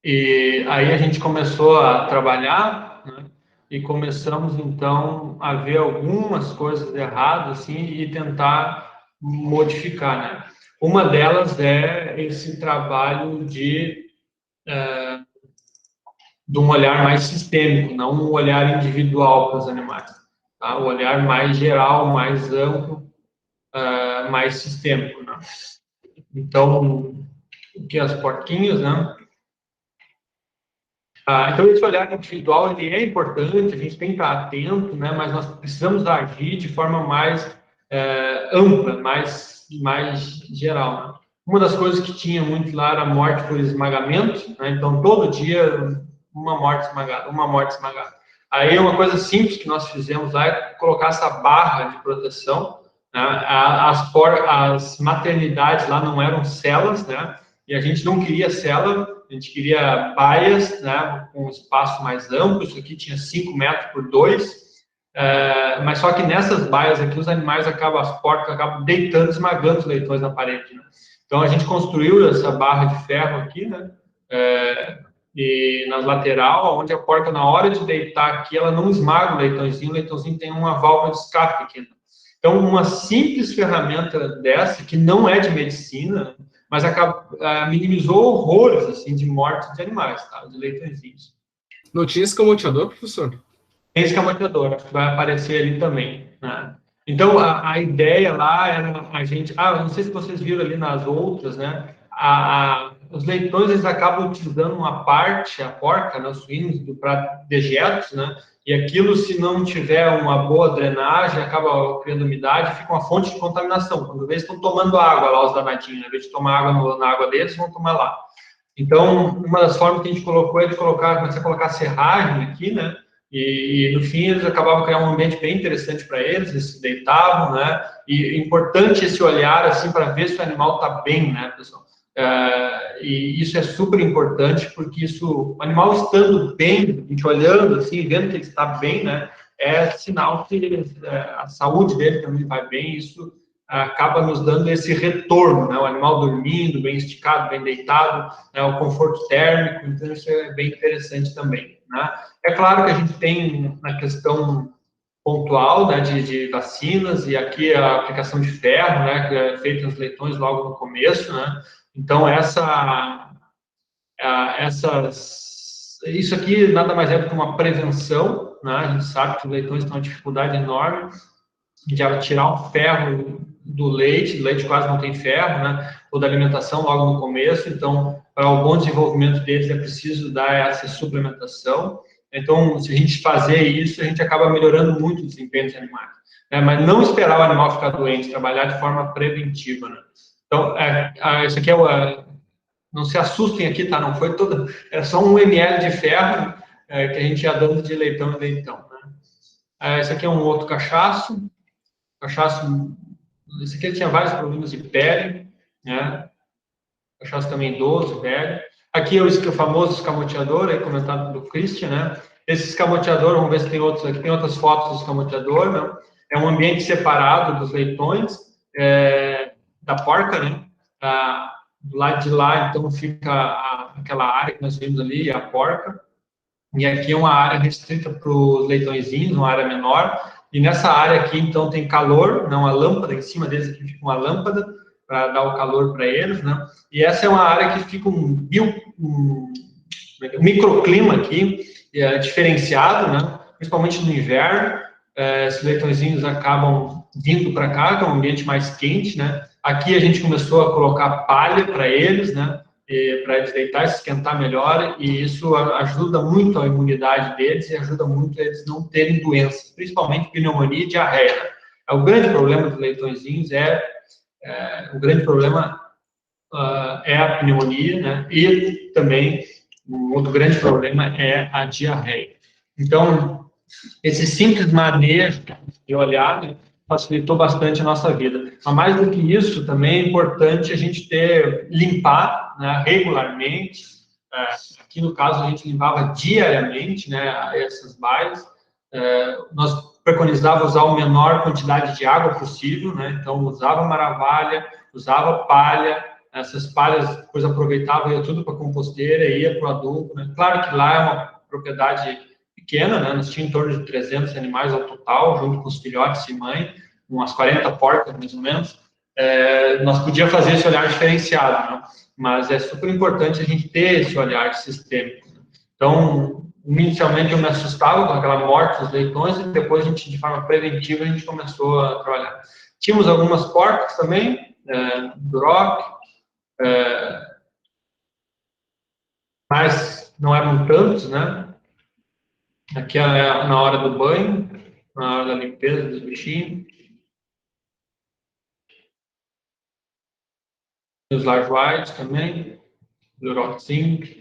E aí a gente começou a trabalhar, né, e começamos, então, a ver algumas coisas erradas, assim, e tentar modificar, né? Uma delas é esse trabalho de um olhar mais sistêmico, não um olhar individual para os animais, tá? Um olhar mais geral, mais amplo, mais sistêmico, né? Então, aqui as porquinhas, né? Então, esse olhar individual, ele é importante, a gente tem que estar atento, né? Mas nós precisamos agir de forma mais ampla, mais geral, né? Uma das coisas que tinha muito lá era a morte por esmagamento, né? Então, todo dia, uma morte esmagada. Aí, uma coisa simples que nós fizemos lá é colocar essa barra de proteção, né? As maternidades lá não eram celas, né? E a gente não queria cela, a gente queria baias, né, com um espaço mais amplo. Isso aqui tinha 5 metros por 2, mas só que nessas baias aqui, os animais as porcas acabam deitando, esmagando os leitões na parede, né? Então, a gente construiu essa barra de ferro aqui, né, e na lateral, onde a porca, na hora de deitar aqui, ela não esmaga o leitãozinho tem uma válvula de escape aqui, né? Então, uma simples ferramenta dessa, que não é de medicina, mas minimizou horrores, assim, de morte de animais, tá? De leitõezinhos. Não tinha escamoteador, professor? Tem escamoteador, acho que vai aparecer ali também, né? Então, a ideia lá era a gente... não sei se vocês viram ali nas outras, né? Os leitões, eles acabam utilizando uma parte, a porca, né, os suínos, para dejetos, né? E aquilo, se não tiver uma boa drenagem, acaba criando umidade, fica uma fonte de contaminação. Quando eles estão tomando água lá, os danadinhos, ao invés de tomar água na água deles, vão tomar lá. Então, uma das formas que a gente colocou é de começar a colocar serragem aqui, né? E no fim, eles acabavam criando um ambiente bem interessante para eles, eles se deitavam, né? E é importante esse olhar, assim, para ver se o animal está bem, né, pessoal? E isso é super importante, porque o animal estando bem, a gente olhando assim, vendo que ele está bem, né, é sinal que a saúde dele também vai bem. Isso acaba nos dando esse retorno, né, o animal dormindo, bem esticado, bem deitado, né, o conforto térmico. Então isso é bem interessante também, né? É claro que a gente tem na questão pontual, né, de vacinas, e aqui a aplicação de ferro, né, que é feita nos leitões logo no começo, né? Então, isso aqui nada mais é do que uma prevenção, né? A gente sabe que os leitões têm uma dificuldade enorme de tirar o ferro do leite quase não tem ferro, né? Ou da alimentação logo no começo. Então, para o bom desenvolvimento deles é preciso dar essa suplementação. Então, se a gente fazer isso, a gente acaba melhorando muito o desempenho dos animais, né? Mas não esperar o animal ficar doente, trabalhar de forma preventiva, né? Então, isso aqui não se assustem aqui, tá? Não foi toda... É só 1 ml de ferro que a gente ia dando de leitão em leitão, né? Esse aqui é um outro cachaço. Esse aqui tinha vários problemas de pele, né? Cachaço também idoso, velho. Aqui é o famoso escamoteador, aí comentado pelo Christian, né? Esse escamoteador, vamos ver se tem outros aqui. Tem outras fotos do escamoteador, né? é um ambiente separado dos leitões, da porca, né? Do lado de lá, então, fica aquela área que nós vimos ali, a porca, e aqui é uma área restrita para os leitõezinhos, uma área menor, e nessa área aqui, então, tem calor, não, a lâmpada, em cima deles aqui fica uma lâmpada, para dar o calor para eles, né? E essa é uma área que fica um microclima aqui, diferenciado, né? Principalmente no inverno, esses leitõezinhos acabam vindo para cá, que é um ambiente mais quente, né? Aqui a gente começou a colocar palha para eles, né? Para eles deitar e se esquentar melhor, e isso ajuda muito a imunidade deles e ajuda muito a eles não terem doenças, principalmente pneumonia e diarreia. Né? O grande problema dos leitõezinhos o grande problema é a pneumonia, né? E também um outro grande problema é a diarreia. Então, esse simples manejo de olhar, né, facilitou bastante a nossa vida. Mas mais do que isso, também é importante a gente limpar, né, regularmente. Aqui no caso a gente limpava diariamente, né, essas baias. Nós preconizava usar a menor quantidade de água possível, né? Então usava maravalha, usava palha, essas palhas depois aproveitava, ia tudo para a composteira, ia para o adubo, né? Claro que lá é uma propriedade pequena, né? Nós tínhamos em torno de 300 animais ao total, junto com os filhotes e mãe, umas 40 porcas mais ou menos. Nós podíamos fazer esse olhar diferenciado, né? Mas é super importante a gente ter esse olhar sistêmico. Então, inicialmente eu me assustava com aquela morte dos leitões e depois a gente, de forma preventiva, a gente começou a trabalhar. Tínhamos algumas porcas também, duroc, mas não eram tantos, né? Aqui é na hora do banho, na hora da limpeza dos bichinhos. Os large whites também, duroc 5.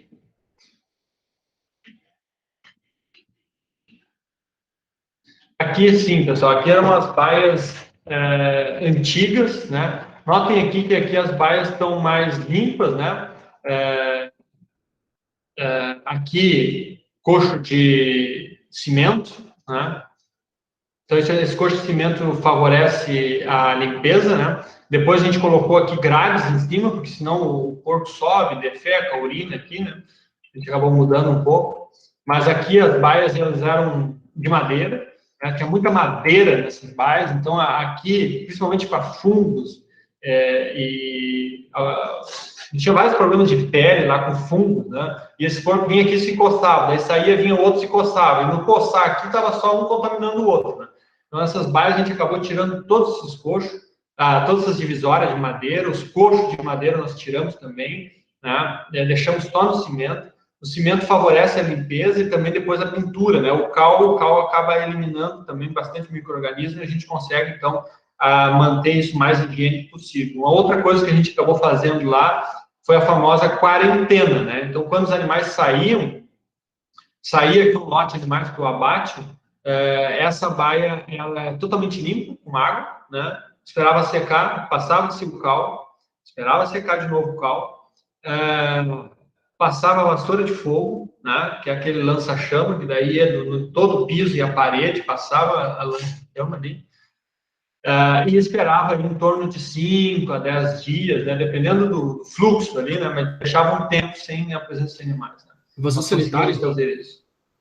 Aqui, sim, pessoal, aqui eram umas baias antigas, né? Notem aqui que aqui as baias estão mais limpas, né? Aqui, coxo de cimento, né? Então, esse coxo de cimento favorece a limpeza, né? Depois a gente colocou aqui grades em cima, porque senão o porco sobe, defeca, urina aqui, né? A gente acabou mudando um pouco. Mas aqui as baias, elas eram de madeira, né? Tinha muita madeira nessas baias, então aqui, principalmente para fungos, tinha vários problemas de pele lá com fungos, né? E esse porco vinha aqui e se coçava, daí saía, vinha o outro se coçava, e no coçar aqui estava só um contaminando o outro, né? Então essas baias a gente acabou tirando todos esses coxos, todas as divisórias de madeira, os coxos de madeira nós tiramos também, né? Deixamos só no cimento. O cimento favorece a limpeza e também depois a pintura, né? O cal acaba eliminando também bastante micro-organismos e a gente consegue, então, manter isso mais higiênico possível. Uma outra coisa que a gente acabou fazendo lá foi a famosa quarentena, né? Então, quando os animais saía aqui um lote de animais para o abate, essa baia, ela é totalmente limpa, com água, né? Esperava secar, passava-se o cal, esperava secar de novo o cal, passava a vassoura de fogo, né? Que é aquele lança-chama, que daí ia no todo o piso e a parede, passava a lança-chama ali, e esperava ali, em torno de 5 a 10 dias, né? Dependendo do fluxo ali, né? Mas deixava um tempo sem a presença de animais. Né? O vazio sanitário, então?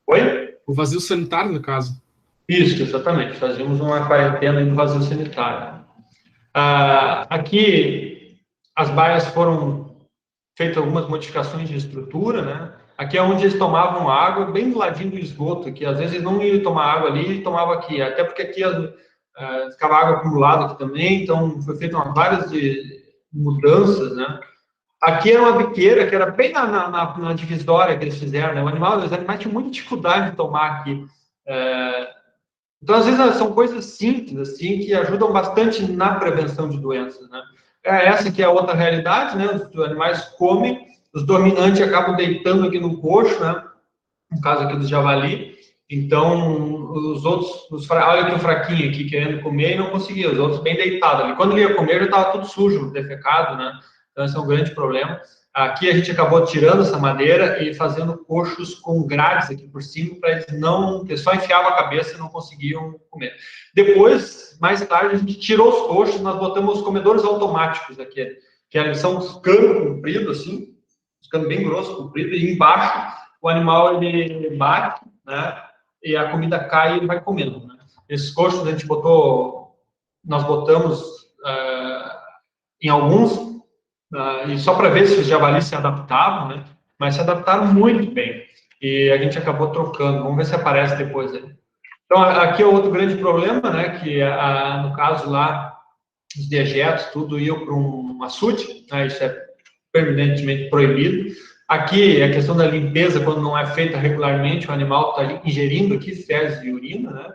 Oi? O vazio sanitário, no caso. Isso, exatamente. Fazíamos uma quarentena no vazio sanitário. Aqui, as baias foram feitas algumas modificações de estrutura, né? Aqui é onde eles tomavam água, bem do ladinho do esgoto, que às vezes eles não iam tomar água ali e tomavam aqui, até porque aqui ficava água acumulada aqui também, então foi feita várias mudanças, né? Aqui era uma biqueira, que era bem na divisória que eles fizeram, né? Os animais tinham muita dificuldade de tomar aqui. Então, às vezes, são coisas simples, assim, que ajudam bastante na prevenção de doenças, né? Essa que é a outra realidade, né? Os animais comem, os dominantes acabam deitando aqui no coxo, né? No caso aqui do javali. Então, os outros, olha aqui o fraquinho aqui, querendo comer e não conseguia, os outros bem deitados ali. Quando ele ia comer, já estava tudo sujo, defecado, né? Então, esse é um grande problema. Aqui a gente acabou tirando essa madeira e fazendo coxos com grades aqui por cima, para eles não, eles só enfiavam a cabeça e não conseguiam comer. Depois, mais tarde, a gente tirou os coxos, nós botamos os comedores automáticos aqui, que são uns canos compridos, assim, uns canos bem grossos, compridos, e embaixo o animal ele bate, né, e a comida cai e ele vai comendo, né. Esses coxos a gente nós botamos em alguns, e só para ver se os javalis se adaptavam, né? Mas se adaptaram muito bem. E a gente acabou trocando. Vamos ver se aparece depois aí. Então, aqui é outro grande problema, né? Que, no caso lá, os dejetos, tudo iam para um açude, né? Isso é permanentemente proibido. Aqui, a questão da limpeza, quando não é feita regularmente, o animal está ingerindo aqui fezes e urina, né?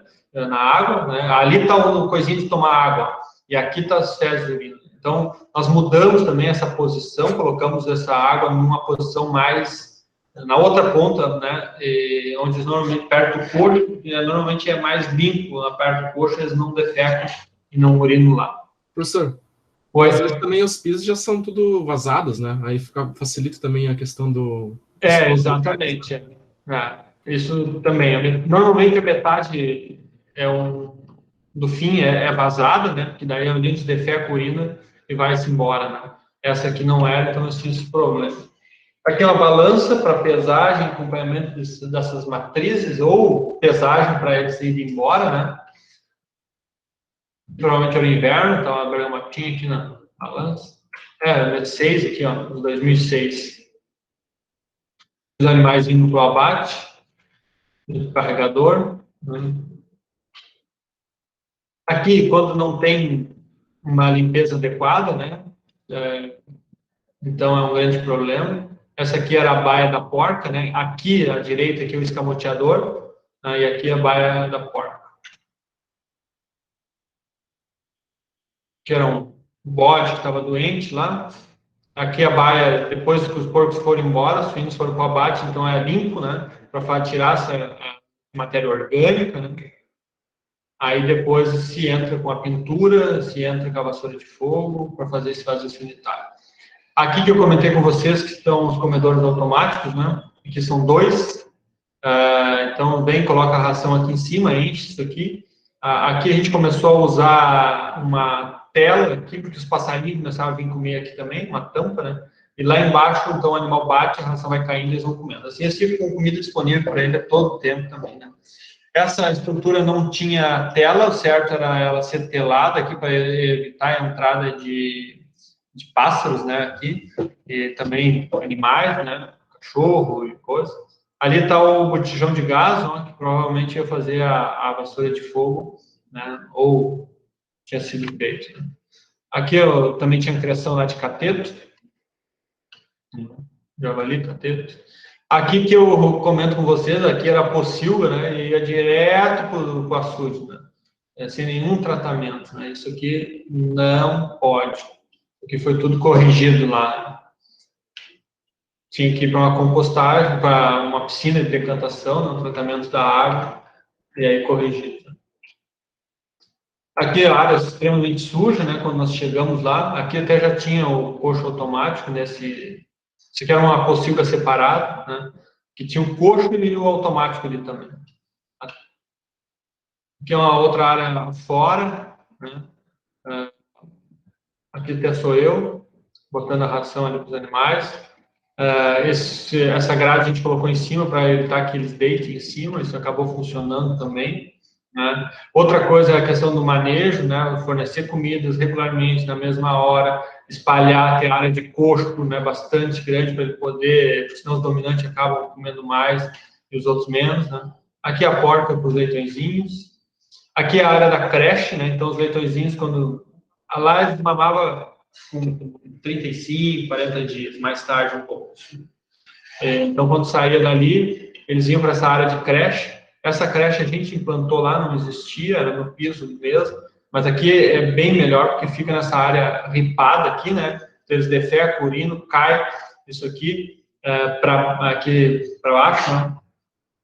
Na água, né? Ali está o coisinho de tomar água. E aqui está as fezes e urina. Então, nós mudamos também essa posição, colocamos essa água numa posição mais na outra ponta, né, onde normalmente perto do coxo, normalmente é mais limpo, lá perto do coxo, eles não defecam e não urinam lá. Professor, às vezes também os pisos já são tudo vazados, né? Aí facilita também a questão do... Exatamente. Isso também. Normalmente a metade do fim é vazada, né? Porque daí a gente defeca a urina e vai-se embora, né? Essa aqui não era, então nós tínhamos esse problema. Aqui é uma balança para pesagem, acompanhamento dessas matrizes, ou pesagem para eles irem embora, né? Provavelmente era o inverno, então a bergamotinha aqui na balança. 6 aqui, ó, 2006. Os animais indo para o abate, o carregador. Né? Aqui, quando não tem uma limpeza adequada, né? Então é um grande problema. Essa aqui era a baia da porca, né? Aqui à direita aqui o escamoteador, né? E aqui a baia da porca. Que era um bode que estava doente lá. Aqui a baia, depois que os porcos foram embora, os suínos foram para o abate, então é limpo, né? Para tirar essa matéria orgânica, né? Aí depois se entra com a pintura, se entra com a vassoura de fogo para fazer esse vazio sanitário. Aqui que eu comentei com vocês que estão os comedores automáticos, né? Aqui são 2. Então vem, coloca a ração aqui em cima, enche isso aqui. Aqui a gente começou a usar uma tela aqui, porque os passarinhos começaram a vir comer aqui também, uma tampa, né? E lá embaixo, então o animal bate, a ração vai caindo e eles vão comendo. Assim, eles ficam com comida disponível para ele a todo tempo também, né? Essa estrutura não tinha tela, o certo era ela ser telada aqui para evitar a entrada de pássaros, né, aqui, e também animais, né, cachorro e coisa. Ali está o botijão de gás, ó, que provavelmente ia fazer a vassoura de fogo, né, ou tinha sido feito. Né. Aqui eu também tinha criação lá de cateto, javali, cateto. Aqui que eu comento com vocês, aqui era a pocilga, né, e ia direto para o açude, né, sem nenhum tratamento, né, isso aqui não pode. Porque foi tudo corrigido lá. Tinha que ir para uma compostagem, para uma piscina de decantação, no tratamento da água, e aí corrigido. Aqui a área extremamente suja, né? Quando nós chegamos lá, aqui até já tinha o coxo automático nesse. Isso aqui era uma pocilga separada, né? Que tinha o coxo e o automático ali também. Aqui é uma outra área fora, né? Aqui até sou eu, botando a ração ali para os animais. Essa grade a gente colocou em cima para evitar que eles deitem em cima, isso acabou funcionando também. Né? Outra coisa é a questão do manejo, né? Fornecer comidas regularmente, na mesma hora, espalhar, ter área de coxo, né? Bastante grande para ele poder, porque senão os dominantes acabam comendo mais e os outros menos. Né? Aqui a porta para os leitõezinhos. Aqui é a área da creche, né? Então os leitõezinhos, quando a live mamava com 35, 40 dias, mais tarde um pouco. Então, quando saía dali, eles iam para essa área de creche. Essa creche a gente implantou lá, não existia, era no piso mesmo, mas aqui é bem melhor, porque fica nessa área ripada aqui, né? Então, eles defecam, urinam, cai isso aqui aqui para baixo, né?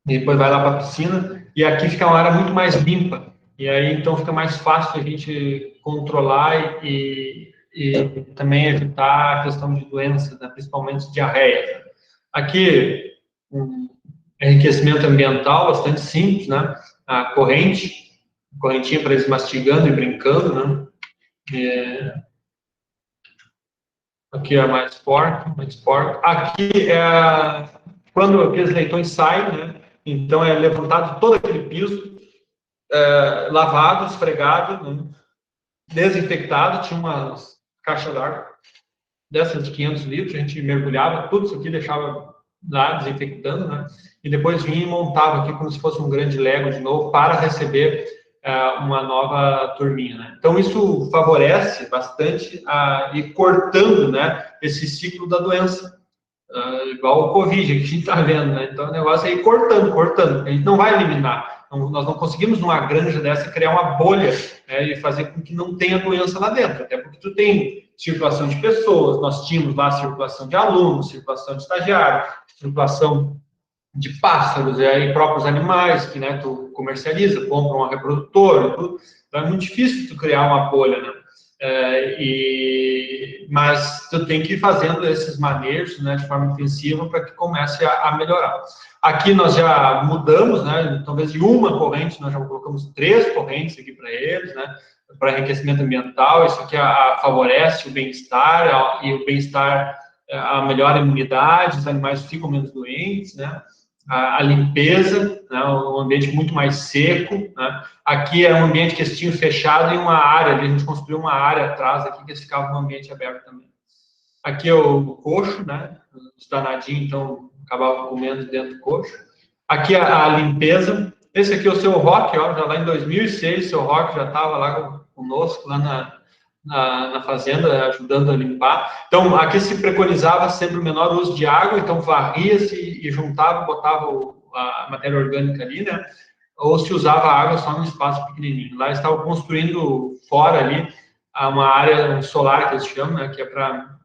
E depois vai lá para a piscina, e aqui fica uma área muito mais limpa. E aí, então, fica mais fácil a gente controlar e e também evitar a questão de doenças, né, principalmente diarreia. Aqui, um enriquecimento ambiental bastante simples, né? A correntinha para eles mastigando e brincando, né? Aqui é mais porco. Aqui é quando aqueles leitões saem, né? Então é levantado todo aquele piso, lavado, esfregado, né? Desinfectado. Tinha umas caixas d'água dessas de 500 litros, a gente mergulhava tudo isso aqui, deixava lá desinfectando, né? E depois vinha e montava aqui como se fosse um grande Lego de novo para receber uma nova turminha, né? Então isso favorece bastante a ir cortando, né, esse ciclo da doença, igual o Covid que a gente está vendo, né? Então o negócio é ir cortando, a gente não vai eliminar. Nós não conseguimos numa granja dessa criar uma bolha, né, e fazer com que não tenha doença lá dentro, até porque tu tem circulação de pessoas, nós tínhamos lá circulação de alunos, circulação de estagiários, circulação de pássaros, e aí próprios animais que, né, tu comercializa, compra uma reprodutora, tudo. Então é muito difícil tu criar uma bolha, né? Mas tu tem que ir fazendo esses manejos, né, de forma intensiva para que comece a melhorar. Aqui nós já mudamos, né, talvez de uma corrente, nós já colocamos 3 correntes aqui para eles, né, para enriquecimento ambiental. Isso aqui favorece o bem-estar, e o bem-estar melhora a imunidade, os animais ficam menos doentes, né? A limpeza, né, um ambiente muito mais seco, né? Aqui é um ambiente que eles tinham fechado em uma área, a gente construiu uma área atrás aqui que eles ficavam no ambiente aberto também. Aqui é o coxo, né? Os danadinhos, então, acabavam comendo dentro do coxo. Aqui a limpeza. Esse aqui é o seu Rock, ó, já lá em 2006, o seu Rock já estava lá conosco, lá na fazenda, ajudando a limpar. Então, aqui se preconizava sempre o menor uso de água, então varria-se e juntava, botava a matéria orgânica ali, né? Ou se usava água só num espaço pequenininho. Lá estavam construindo fora ali uma área solar, que eles chamam, né? Que é para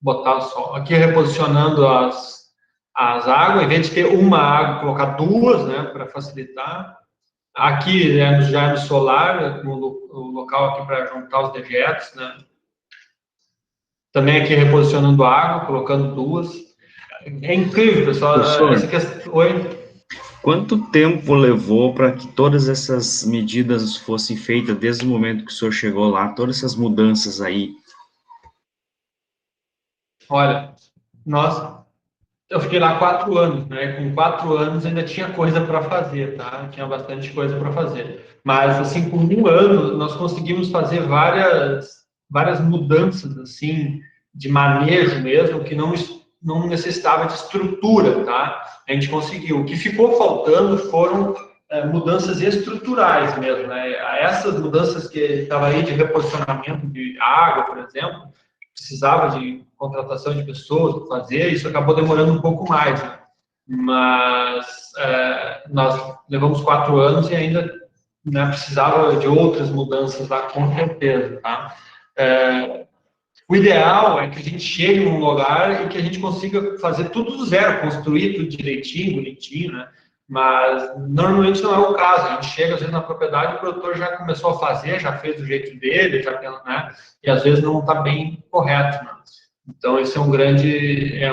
botar o sol. Aqui reposicionando as águas, em vez de ter uma água, colocar 2, né? Para facilitar. Aqui já é no solar, o local aqui para juntar os dejetos, né? Também aqui reposicionando água, colocando 2. É incrível, pessoal. Essa questão... Oi? Quanto tempo levou para que todas essas medidas fossem feitas desde o momento que o senhor chegou lá, todas essas mudanças aí? Olha, eu fiquei lá 4 anos, né? Com 4 anos ainda tinha coisa para fazer, tá? Tinha bastante coisa para fazer. Mas, assim, com 1 ano, nós conseguimos fazer várias mudanças, assim, de manejo mesmo, que não necessitava de estrutura, tá? A gente conseguiu. O que ficou faltando foram mudanças estruturais mesmo, né? Essas mudanças que estava aí de reposicionamento de água, por exemplo, precisava de contratação de pessoas para fazer, isso acabou demorando um pouco mais, né? Mas nós levamos 4 anos e ainda, né, precisava de outras mudanças lá, com certeza, tá? O ideal é que a gente chegue num lugar e que a gente consiga fazer tudo do zero, construir tudo direitinho, bonitinho, né? Mas normalmente não é o caso. A gente chega às vezes na propriedade, o produtor já começou a fazer, já fez do jeito dele, já tem, né? E às vezes não está bem correto, né? Então esse é um grande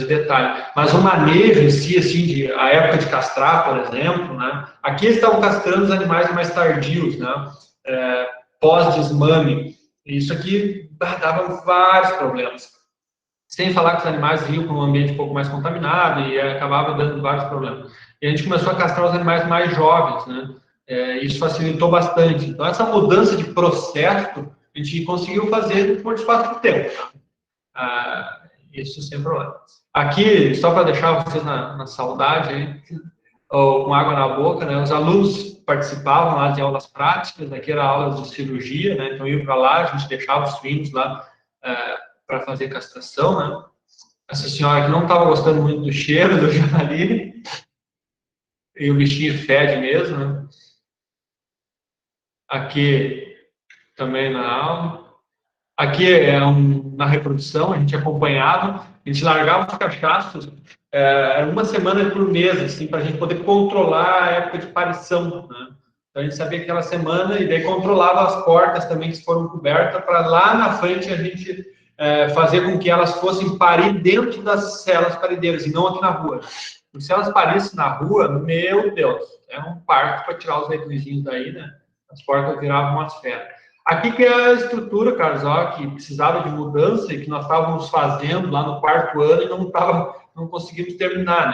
detalhe. Mas o manejo em si, assim, a época de castrar, por exemplo, né? Aqui eles estavam castrando os animais mais tardios, né? Pós-desmame. Isso aqui dava vários problemas. Sem falar que os animais iam para um ambiente um pouco mais contaminado e acabava dando vários problemas. E a gente começou a castrar os animais mais jovens, né? Isso facilitou bastante. Então, essa mudança de processo, a gente conseguiu fazer por espaço de tempo. Isso sem problema. Aqui, só para deixar vocês na saudade, aí, com água na boca, né? Os alunos participavam lá de aulas práticas, aqui era aula de cirurgia, né? Então, iam para lá, a gente deixava os suínos lá para fazer castração, né? Essa senhora que não estava gostando muito do cheiro do javali, e o bichinho fede mesmo, né? Aqui também na aula. Aqui na reprodução, a gente acompanhava, a gente largava os cachachos uma semana por mês, assim, para a gente poder controlar a época de parição, né? Então, a gente sabia aquela semana e daí controlava as portas também que foram cobertas para lá na frente a gente fazer com que elas fossem parir dentro das celas parideiras e não aqui na rua. Porque se elas parissem na rua, meu Deus, é um parto para tirar os leitõezinhos daí, né? As portas viravam umas feras. Aqui que é a estrutura, Carlos, ó, que precisava de mudança e que nós estávamos fazendo lá no 4º ano e não conseguimos terminar,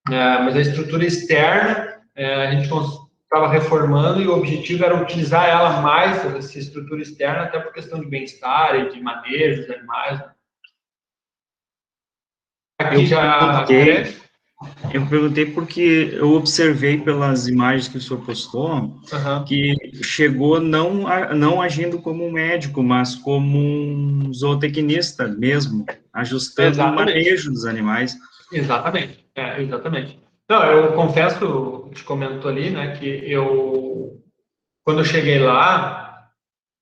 né? Mas a estrutura externa, a gente estava reformando e o objetivo era utilizar ela mais, essa estrutura externa, até por questão de bem-estar e de manejo dos animais. Né? Aqui eu perguntei porque eu observei pelas imagens que o senhor postou que chegou não agindo como um médico, mas como um zootecnista mesmo, ajustando o manejo dos animais. Exatamente, exatamente. Não, eu confesso, te comento ali, né, que quando eu cheguei lá,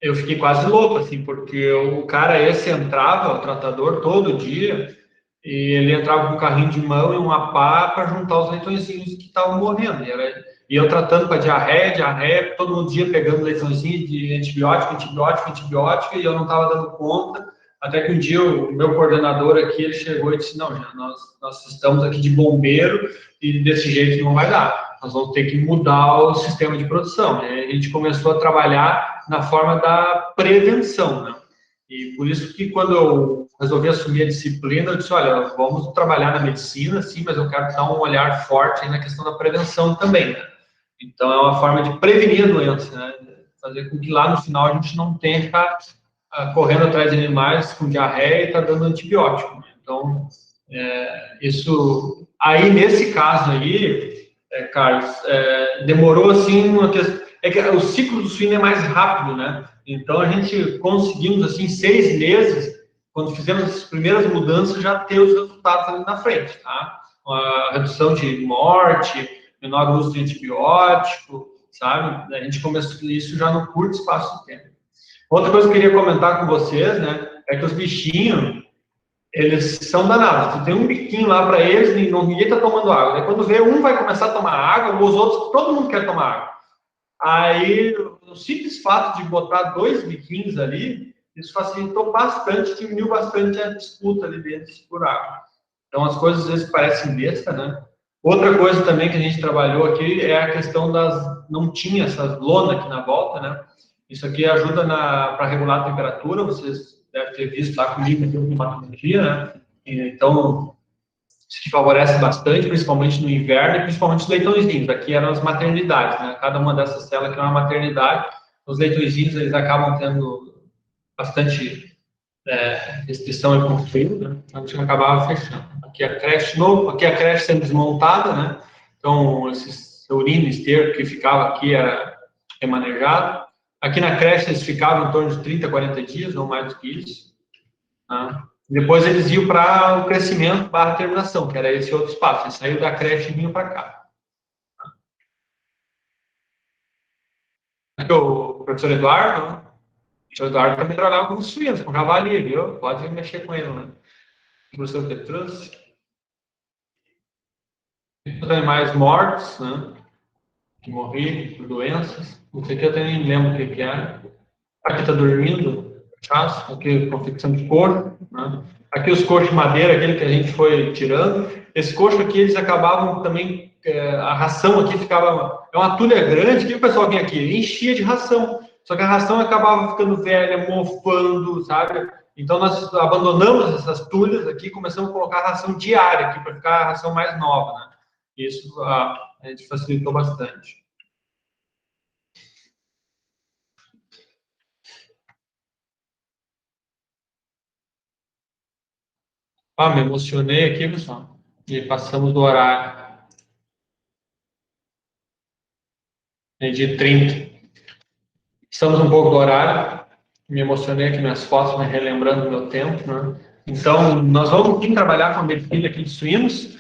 eu fiquei quase louco, assim, porque o cara esse entrava, o tratador, todo dia, e ele entrava com um carrinho de mão e uma pá para juntar os leitõezinhos que estavam morrendo. E eu tratando para diarreia, todo mundo dia pegando leitõezinho de antibiótico, e eu não estava dando conta. Até que um dia o meu coordenador aqui, ele chegou e disse, não, nós estamos aqui de bombeiro e desse jeito não vai dar. Nós vamos ter que mudar o sistema de produção. E a gente começou a trabalhar na forma da prevenção, né? E por isso que quando eu resolvi assumir a disciplina, eu disse, olha, vamos trabalhar na medicina, sim, mas eu quero dar um olhar forte aí na questão da prevenção também, né? Então, é uma forma de prevenir a doença, né? Fazer com que lá no final a gente não tenha que ficar correndo atrás de animais com diarreia e tá dando antibiótico. Né? Então, isso... Aí, nesse caso aí, Carlos, demorou, assim, que o ciclo do suíno é mais rápido, né? Então, a gente conseguimos, assim, 6 meses, quando fizemos as primeiras mudanças, já ter os resultados ali na frente, tá? A redução de morte, menor uso de antibiótico, sabe? A gente começou isso já no curto espaço de tempo. Outra coisa que eu queria comentar com vocês, né, é que os bichinhos, eles são danados. Tu tem um biquinho lá para eles e ninguém tá tomando água. Daí quando vê, um vai começar a tomar água, os outros, todo mundo quer tomar água. Aí, o simples fato de botar 2 biquinhos ali, isso facilitou bastante, diminuiu bastante a disputa ali dentro por água. Então, as coisas às vezes parecem besta, né? Outra coisa também que a gente trabalhou aqui é a questão não tinha essas lonas aqui na volta, né? Isso aqui ajuda para regular a temperatura, vocês devem ter visto lá comigo aqui em climatologia, né? Então, se favorece bastante, principalmente no inverno, e principalmente os leitõezinhos. Aqui eram as maternidades, né? Cada uma dessas celas aqui é uma maternidade. Os leitõezinhos, eles acabam tendo bastante restrição e conflito, né? Então, a gente acabava fechando. Aqui a creche sendo desmontada, né? Então, esse urina, esterco que ficava aqui era remanejado. Aqui na creche eles ficavam em torno de 30, 40 dias, não mais do que isso. Né? Depois eles iam para o crescimento / terminação, que era esse outro espaço. Eles saíram da creche e vinham para cá. Aqui o professor Eduardo, né? O professor Eduardo também trabalhava com suínos, com cavalinho, viu? Pode mexer com ele, né? O professor Petrus. Os animais mortos, né? Que morriam por doenças. Isso aqui eu até nem lembro o que era. Aqui está dormindo, aqui confecção de couro, né? Aqui os coxos de madeira, aquele que a gente foi tirando. Esse coxo aqui, eles acabavam também, a ração aqui ficava, é uma tulha grande, o que o pessoal vinha aqui? Ele enchia de ração, só que a ração acabava ficando velha, mofando, sabe? Então nós abandonamos essas tulhas aqui, começamos a colocar ração diária aqui, para ficar a ração mais nova, né? Isso a gente facilitou bastante. Me emocionei aqui, pessoal. E passamos do horário. Meio-dia 30. Estamos um pouco do horário. Me emocionei aqui minhas fotos, relembrando o meu tempo, né? Então, nós vamos aqui trabalhar com a medicina aqui de suínos,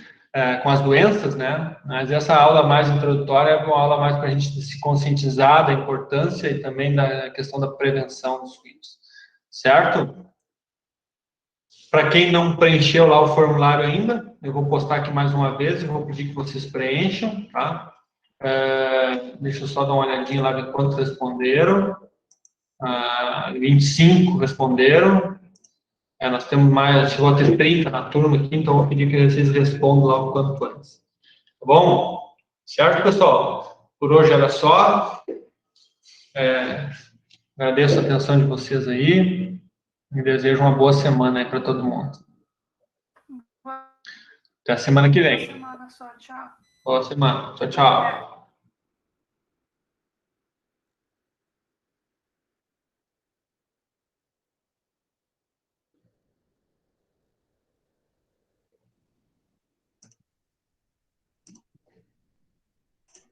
com as doenças, né? Mas essa aula mais introdutória é uma aula mais para a gente se conscientizar da importância e também da questão da prevenção dos suínos. Certo? Para quem não preencheu lá o formulário ainda, eu vou postar aqui mais uma vez e vou pedir que vocês preencham, tá? Deixa eu só dar uma olhadinha lá ver quantos responderam. 25 responderam. Nós temos mais, chegou a ter 30 na turma aqui, então eu vou pedir que vocês respondam logo quanto antes. Tá bom? Certo, pessoal? Por hoje era só. Agradeço a atenção de vocês aí e desejo uma boa semana aí para todo mundo. Até a semana que vem. Boa semana só, tchau. Boa semana. Tchau, tchau.